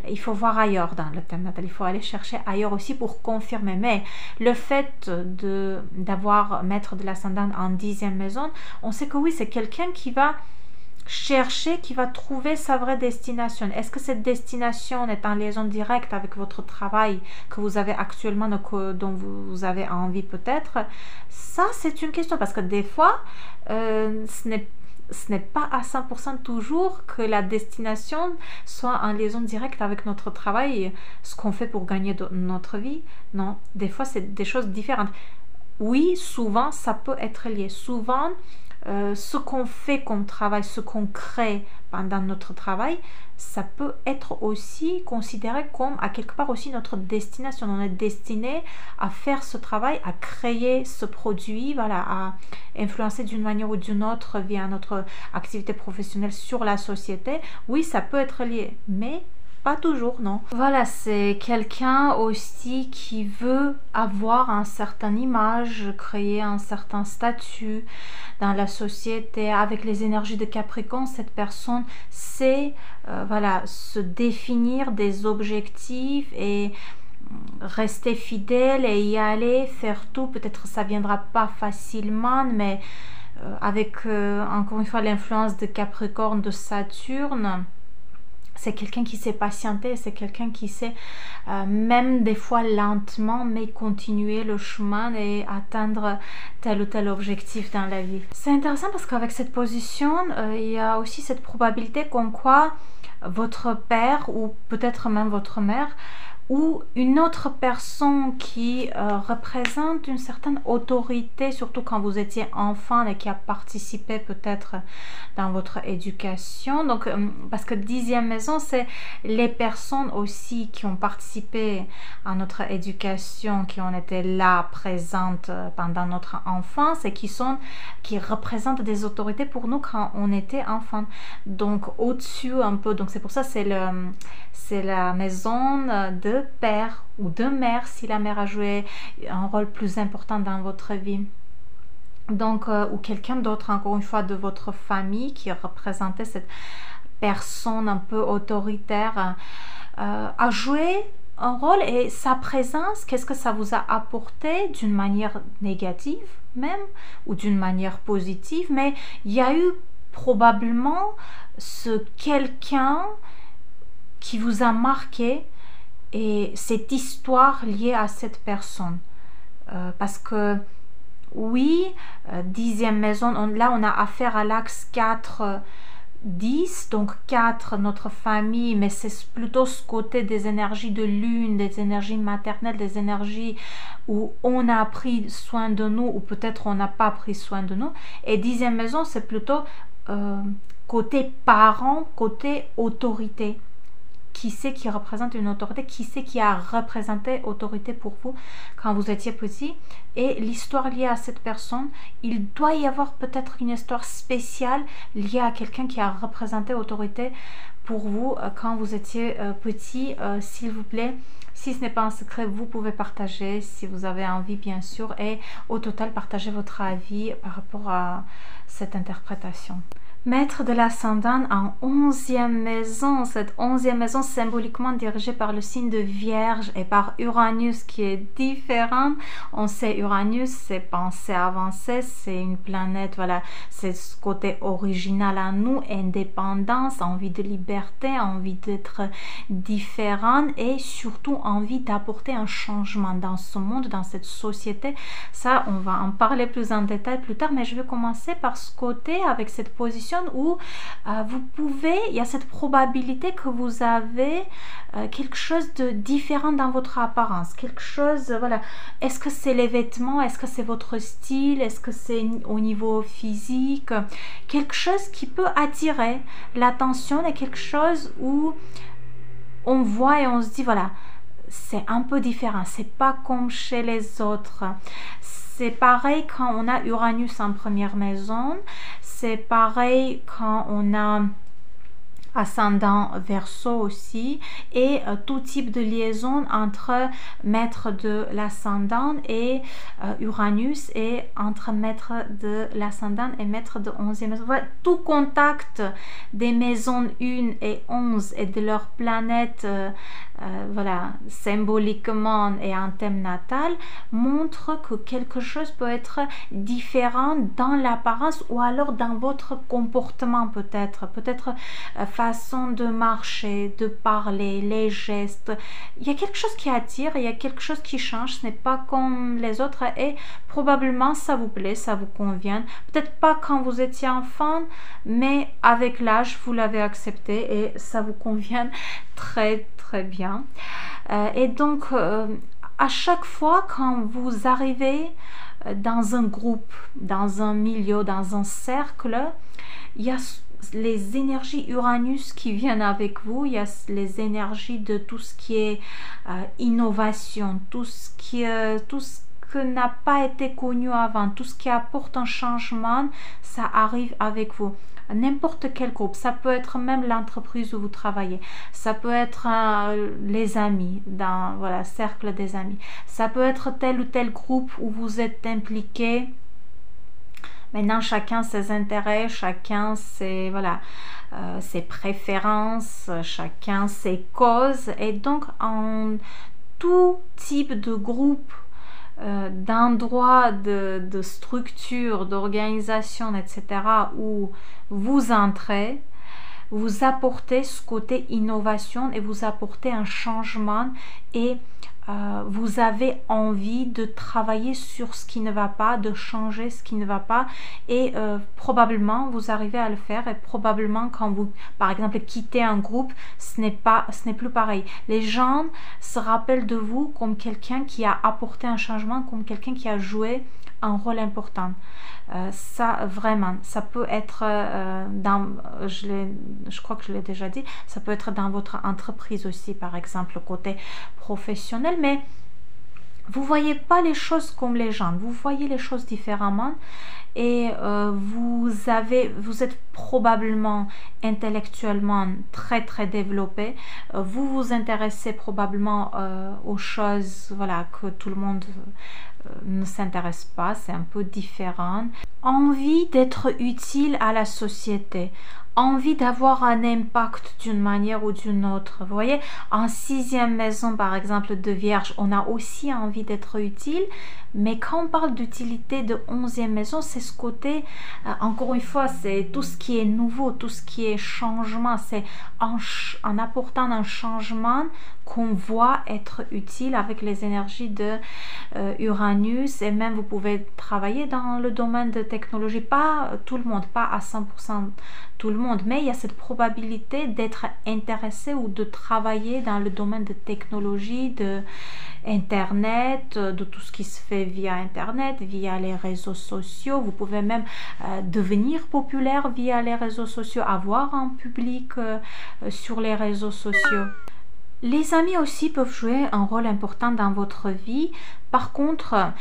Il faut voir ailleurs dans le thème natal, il faut aller chercher ailleurs aussi pour confirmer. Mais le fait d'avoir maître de l'ascendant en 10e maison, on sait que oui, c'est quelqu'un qui va chercher, qui va trouver sa vraie destination. Est-ce que cette destination est en liaison directe avec votre travail que vous avez actuellement, dont vous avez envie peut-être? Ça, c'est une question, parce que des fois, ce n'est pas à 100% toujours que la destination soit en liaison directe avec notre travail, ce qu'on fait pour gagner notre vie. Non, des fois, c'est des choses différentes. Oui, souvent, ça peut être lié. Souvent, ce qu'on fait comme travail, ce qu'on crée pendant notre travail, ça peut être aussi considéré comme à quelque part aussi notre destination. On est destiné à faire ce travail, à créer ce produit, voilà, à influencer d'une manière ou d'une autre via notre activité professionnelle sur la société. Oui, ça peut être lié, mais pas toujours, non. Voilà, c'est quelqu'un aussi qui veut avoir une certaine image, créer un certain statut dans la société. Avec les énergies de Capricorne, cette personne sait voilà, se définir des objectifs et rester fidèle et y aller, faire tout. Peut-être ça viendra pas facilement, mais avec encore une fois l'influence de Capricorne, de Saturne, c'est quelqu'un qui sait patienter, c'est quelqu'un qui sait même des fois lentement, mais continuer le chemin et atteindre tel ou tel objectif dans la vie. C'est intéressant parce qu'avec cette position, il y a aussi cette probabilité comme quoi votre père ou peut-être même votre mère ou une autre personne qui représente une certaine autorité, surtout quand vous étiez enfant et qui a participé peut-être dans votre éducation. Donc, parce que 10e maison, c'est les personnes aussi qui ont participé à notre éducation, qui ont été là, présentes pendant notre enfance et qui représentent des autorités pour nous quand on était enfant. Donc, au-dessus un peu, donc c'est pour ça c'est la maison de père ou de mère, si la mère a joué un rôle plus important dans votre vie. Donc, ou quelqu'un d'autre, encore une fois, de votre famille qui représentait cette personne un peu autoritaire, a joué un rôle, et sa présence, qu'est-ce que ça vous a apporté d'une manière négative même, ou d'une manière positive, mais il y a eu probablement ce quelqu'un qui vous a marqué et cette histoire liée à cette personne. Parce que oui, 10e maison, là on a affaire à l'axe 4, 10, donc 4, notre famille, mais c'est plutôt ce côté des énergies de lune, des énergies maternelles, des énergies où on a pris soin de nous ou peut-être on n'a pas pris soin de nous. Et 10e maison, c'est plutôt côté parent, côté autorité. Qui c'est qui représente une autorité, qui c'est qui a représenté autorité pour vous quand vous étiez petit, et l'histoire liée à cette personne, il doit y avoir peut-être une histoire spéciale liée à quelqu'un qui a représenté autorité pour vous quand vous étiez petit. S'il vous plaît, si ce n'est pas un secret, vous pouvez partager si vous avez envie, bien sûr, et au total partager votre avis par rapport à cette interprétation. Maître de l'ascendant en 11e maison, cette 11e maison symboliquement dirigée par le signe de Vierge et par Uranus qui est différent. On sait Uranus, c'est pensée avancée, c'est une planète, voilà, c'est ce côté original à nous, indépendance, envie de liberté, envie d'être différent et surtout envie d'apporter un changement dans ce monde, dans cette société. Ça, on va en parler plus en détail plus tard, mais je vais commencer par ce côté avec cette position où vous pouvez, il y a cette probabilité que vous avez quelque chose de différent dans votre apparence, quelque chose, voilà, est-ce que c'est les vêtements, est-ce que c'est votre style, est-ce que c'est au niveau physique, quelque chose qui peut attirer l'attention et quelque chose où on voit et on se dit voilà, c'est un peu différent, c'est pas comme chez les autres. C'est pareil quand on a Uranus en première maison, c'est pareil quand on a ascendant Verseau aussi, et tout type de liaison entre maître de l'ascendant et Uranus, et entre maître de l'ascendant et maître de 11e maison. Voilà, tout contact des maisons 1 et 11 et de leurs planètes voilà, symboliquement et en thème natal, montre que quelque chose peut être différent dans l'apparence ou alors dans votre comportement peut-être façon de marcher, de parler, les gestes. Il y a quelque chose qui attire, il y a quelque chose qui change, ce n'est pas comme les autres et probablement ça vous plaît, ça vous convient. Peut-être pas quand vous étiez enfant, mais avec l'âge, vous l'avez accepté et ça vous convient très très bien. Et donc, à chaque fois quand vous arrivez dans un groupe, dans un milieu, dans un cercle, il y a les énergies Uranus qui viennent avec vous, il y a les énergies de tout ce qui est innovation, tout ce que n'a pas été connu avant, tout ce qui apporte un changement, ça arrive avec vous. N'importe quel groupe, ça peut être même l'entreprise où vous travaillez, ça peut être les amis, dans voilà, cercle des amis, ça peut être tel ou tel groupe où vous êtes impliqué. Maintenant, chacun ses intérêts, chacun ses, voilà, ses préférences, chacun ses causes. Et donc, en tout type de groupe, d'endroits, de structures, d'organisations, etc., où vous entrez, vous apportez ce côté innovation et vous apportez un changement et vous avez envie de travailler sur ce qui ne va pas, de changer ce qui ne va pas et probablement vous arrivez à le faire et probablement quand vous, par exemple, quittez un groupe, ce n'est plus pareil. Les gens se rappellent de vous comme quelqu'un qui a apporté un changement, comme quelqu'un qui a joué un rôle important. Ça vraiment, ça peut être je crois que je l'ai déjà dit, ça peut être dans votre entreprise aussi, par exemple, côté professionnel, mais vous voyez pas les choses comme les gens, vous voyez les choses différemment et vous êtes probablement intellectuellement très très développé, vous vous intéressez probablement aux choses voilà, que tout le monde ne s'intéresse pas, c'est un peu différent. Envie d'être utile à la société, envie d'avoir un impact d'une manière ou d'une autre. Vous voyez, en 6e maison, par exemple, de Vierge, on a aussi envie d'être utile, mais quand on parle d'utilité de 11e maison, c'est ce côté, encore une fois, c'est tout ce qui est nouveau, tout ce qui est changement, c'est en apportant un changement qu'on voit être utile avec les énergies de Uranus, et même vous pouvez travailler dans le domaine de technologie, pas tout le monde, pas à 100% tout le monde, mais il y a cette probabilité d'être intéressé ou de travailler dans le domaine de technologie, de Internet, de tout ce qui se fait via Internet, via les réseaux sociaux. Vous pouvez même devenir populaire via les réseaux sociaux, avoir un public sur les réseaux sociaux. Les amis aussi peuvent jouer un rôle important dans votre vie. Par contre,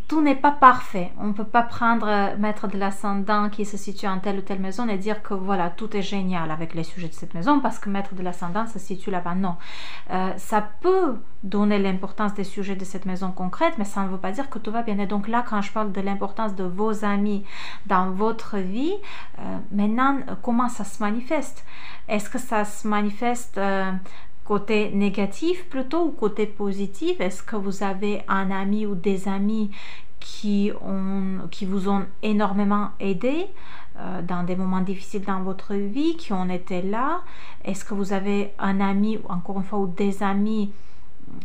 tout n'est pas parfait. On ne peut pas prendre maître de l'ascendant qui se situe en telle ou telle maison et dire que voilà, tout est génial avec les sujets de cette maison parce que maître de l'ascendant se situe là-bas. Non. Ça peut donner l'importance des sujets de cette maison concrète, mais ça ne veut pas dire que tout va bien. Et donc là, quand je parle de l'importance de vos amis dans votre vie, maintenant, comment ça se manifeste? Est-ce que ça se manifeste côté négatif plutôt ou côté positif? Est-ce que vous avez un ami ou des amis qui vous ont énormément aidé dans des moments difficiles dans votre vie, qui ont été là? Est-ce que vous avez un ami, encore une fois, ou des amis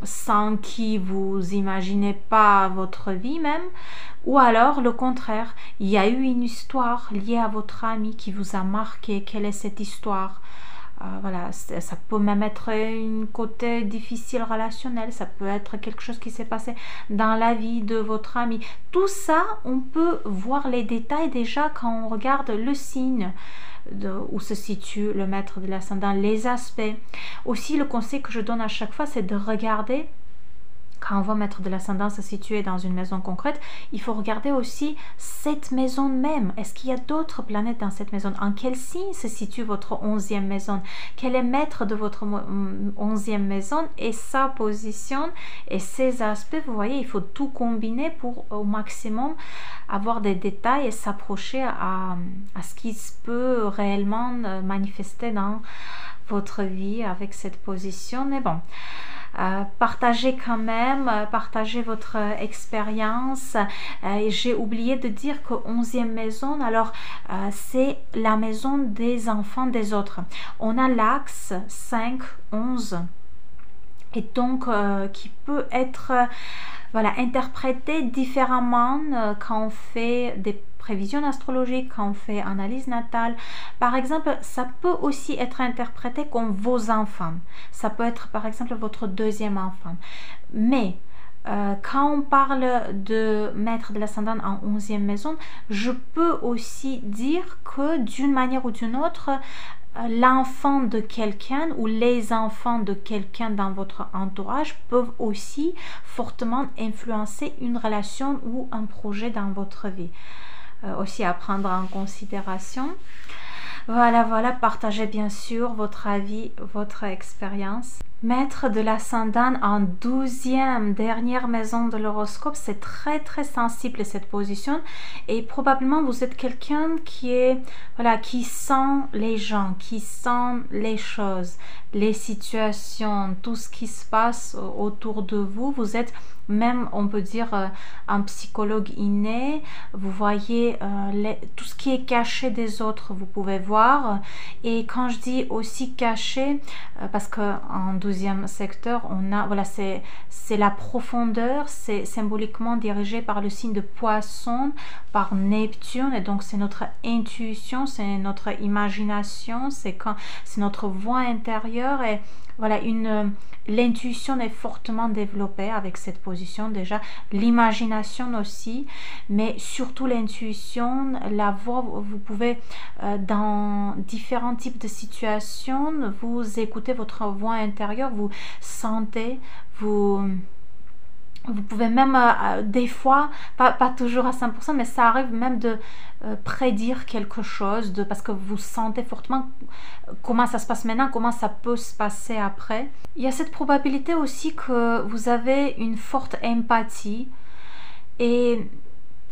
sans qui vous imaginez pas votre vie même? Ou alors le contraire, il y a eu une histoire liée à votre ami qui vous a marqué. Quelle est cette histoire? Voilà, ça peut même être un côté difficile relationnel, ça peut être quelque chose qui s'est passé dans la vie de votre ami. Tout ça, on peut voir les détails déjà quand on regarde le signe où se situe le maître de l'ascendant, les aspects. Aussi, le conseil que je donne à chaque fois, c'est de regarder quand on voit maître de l'ascendant se situer dans une maison concrète, il faut regarder aussi cette maison même. Est-ce qu'il y a d'autres planètes dans cette maison? En quel signe se situe votre 11e maison? Quel est maître de votre 11e maison et sa position et ses aspects? Vous voyez, il faut tout combiner pour au maximum avoir des détails et s'approcher à ce qui peut réellement manifester dans votre vie avec cette position. Mais bon, partagez quand même, partagez votre expérience. J'ai oublié de dire que 11e maison, alors c'est la maison des enfants des autres. On a l'axe 5-11 et donc qui peut être voilà, interprété différemment quand on fait des prévisions astrologiques, quand on fait analyse natale. Par exemple, ça peut aussi être interprété comme vos enfants. Ça peut être par exemple votre 2e enfant. Mais quand on parle de maître de l'ascendant en 11e maison, je peux aussi dire que d'une manière ou d'une autre, l'enfant de quelqu'un ou les enfants de quelqu'un dans votre entourage peuvent aussi fortement influencer une relation ou un projet dans votre vie. Aussi à prendre en considération. Voilà, partagez bien sûr votre avis, votre expérience. Maître de l'ascendant en 12e, dernière maison de l'horoscope, c'est très très sensible cette position et probablement vous êtes quelqu'un qui est, voilà, qui sent les gens, qui sent les choses, les situations, tout ce qui se passe autour de vous. Vous êtes même, on peut dire, un psychologue inné. Vous voyez tout ce qui est caché des autres, vous pouvez voir. Et quand je dis aussi caché, parce qu'en 12e secteur, on a, voilà, c'est la profondeur, c'est symboliquement dirigé par le signe de Poisson, par Neptune, et donc c'est notre intuition, c'est notre imagination, c'est notre voix intérieure, et voilà, l'intuition est fortement développée avec cette position déjà, l'imagination aussi, mais surtout l'intuition, la voix. Vous pouvez dans différents types de situations, vous écoutez votre voix intérieure, vous sentez, vous pouvez même des fois, pas toujours à 100%, mais ça arrive même de prédire quelque chose, parce que vous sentez fortement comment ça se passe maintenant, comment ça peut se passer après. Il y a cette probabilité aussi que vous avez une forte empathie et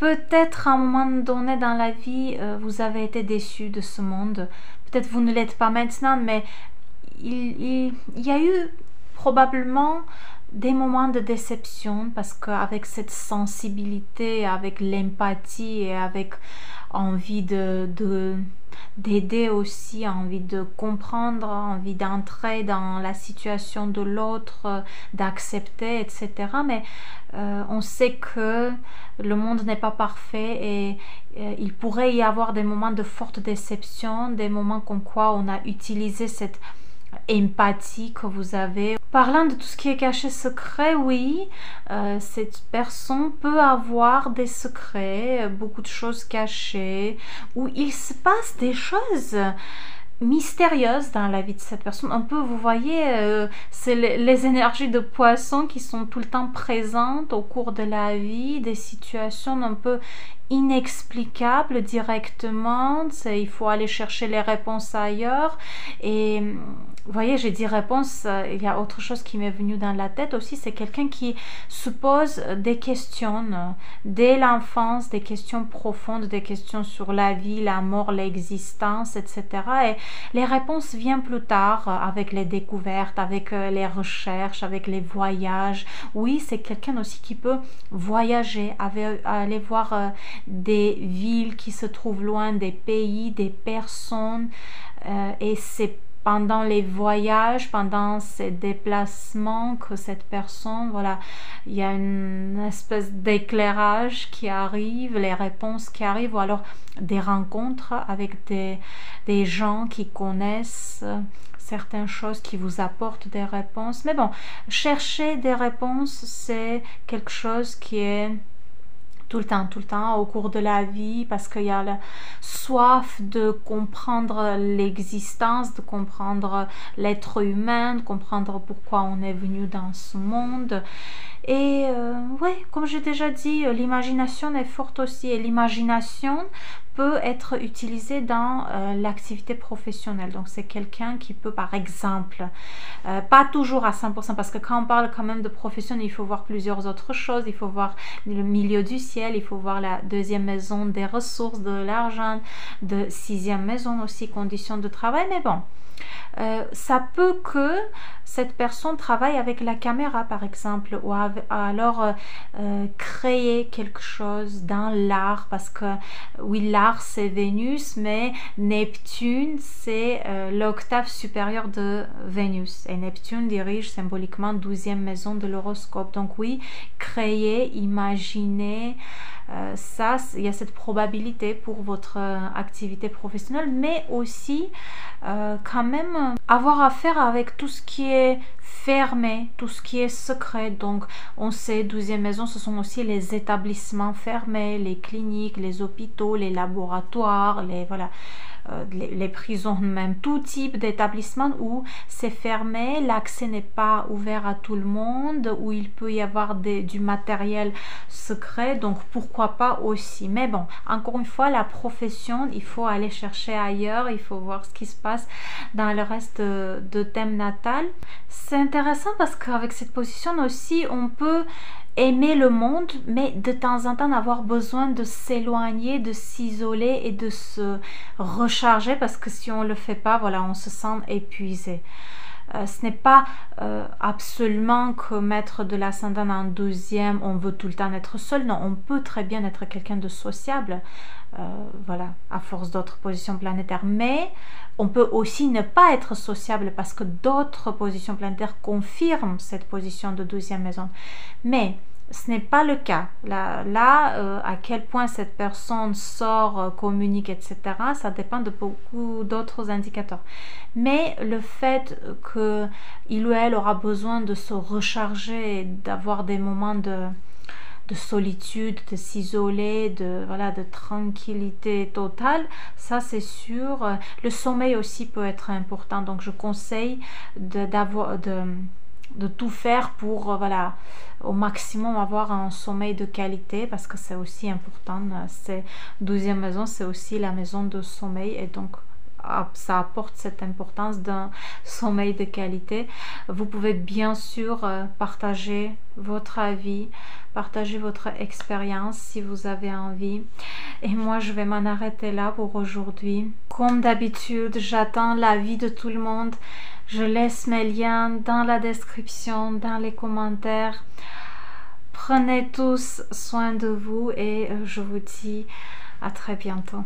peut-être à un moment donné dans la vie, vous avez été déçu de ce monde. Peut-être vous ne l'êtes pas maintenant, mais il y a eu probablement des moments de déception, parce qu'avec cette sensibilité, avec l'empathie et avec envie d'aider aussi, envie de comprendre, envie d'entrer dans la situation de l'autre, d'accepter, etc. Mais on sait que le monde n'est pas parfait et il pourrait y avoir des moments de forte déception, des moments comme quoi on a utilisé cette empathie que vous avez. Parlant de tout ce qui est caché secret, oui, cette personne peut avoir des secrets, beaucoup de choses cachées, où il se passe des choses mystérieuses dans la vie de cette personne. Un peu, vous voyez, c'est les énergies de Poisson qui sont tout le temps présentes au cours de la vie, des situations un peu inexplicables directement. Il faut aller chercher les réponses ailleurs. Et vous voyez, j'ai dit réponse, il y a autre chose qui m'est venu dans la tête aussi, c'est quelqu'un qui se pose des questions dès l'enfance, des questions profondes, des questions sur la vie, la mort, l'existence, etc. Et les réponses viennent plus tard avec les découvertes, avec les recherches, avec les voyages. Oui, c'est quelqu'un aussi qui peut voyager, aller voir des villes qui se trouvent loin, des pays, des personnes, et c'est pendant les voyages, pendant ces déplacements que cette personne, voilà, il y a une espèce d'éclairage qui arrive, les réponses qui arrivent, ou alors des rencontres avec des gens qui connaissent certaines choses, qui vous apportent des réponses. Mais bon, chercher des réponses, c'est quelque chose qui est tout le temps, au cours de la vie, parce qu'il y a la soif de comprendre l'existence, de comprendre l'être humain, de comprendre pourquoi on est venu dans ce monde. Et ouais, comme j'ai déjà dit, l'imagination est forte aussi, et l'imagination peut être utilisée dans l'activité professionnelle. Donc c'est quelqu'un qui peut, par exemple, pas toujours à 100%, parce que quand on parle quand même de profession, il faut voir plusieurs autres choses. Il faut voir le milieu du ciel, il faut voir la deuxième maison des ressources, de l'argent, de sixième maison aussi, conditions de travail. Mais bon, ça peut que cette personne travaille avec la caméra, par exemple, ou alors créer quelque chose dans l'art, parce que oui, l'art c'est Vénus, mais Neptune c'est l'octave supérieure de Vénus, et Neptune dirige symboliquement 12e maison de l'horoscope. Donc oui, créer, imaginer, ça, il y a cette probabilité pour votre activité professionnelle, mais aussi quand même avoir affaire avec tout ce qui est fermé, tout ce qui est secret. Donc on sait, 12e maison, ce sont aussi les établissements fermés, les cliniques, les hôpitaux, les laboratoires, les prisons, même tout type d'établissement où c'est fermé, l'accès n'est pas ouvert à tout le monde, où il peut y avoir du matériel secret. Donc pourquoi pas aussi. Mais bon, encore une fois, la profession, il faut aller chercher ailleurs, il faut voir ce qui se passe dans le reste de thème natal. C'est intéressant parce qu'avec cette position aussi, on peut aimer le monde, mais de temps en temps avoir besoin de s'éloigner, de s'isoler et de se recharger, parce que si on le fait pas, voilà, on se sent épuisé. Ce n'est pas absolument que mettre de l'ascendant en 12e, on veut tout le temps être seul. Non, on peut très bien être quelqu'un de sociable, voilà, à force d'autres positions planétaires. Mais on peut aussi ne pas être sociable, parce que d'autres positions planétaires confirment cette position de 12e maison. Mais ce n'est pas le cas. Là, à quel point cette personne sort, communique, etc., ça dépend de beaucoup d'autres indicateurs. Mais le fait qu'il ou elle aura besoin de se recharger, d'avoir des moments de solitude, de s'isoler, de tranquillité totale, ça c'est sûr. Le sommeil aussi peut être important, donc je conseille de tout faire pour au maximum avoir un sommeil de qualité, parce que c'est aussi important. C'est 12e maison, c'est aussi la maison de sommeil, et donc ça apporte cette importance d'un sommeil de qualité. Vous pouvez bien sûr partager votre avis, partager votre expérience si vous avez envie. Et moi, je vais m'en arrêter là pour aujourd'hui. Comme d'habitude, j'attends l'avis de tout le monde. Je laisse mes liens dans la description, dans les commentaires. Prenez tous soin de vous, et je vous dis à très bientôt.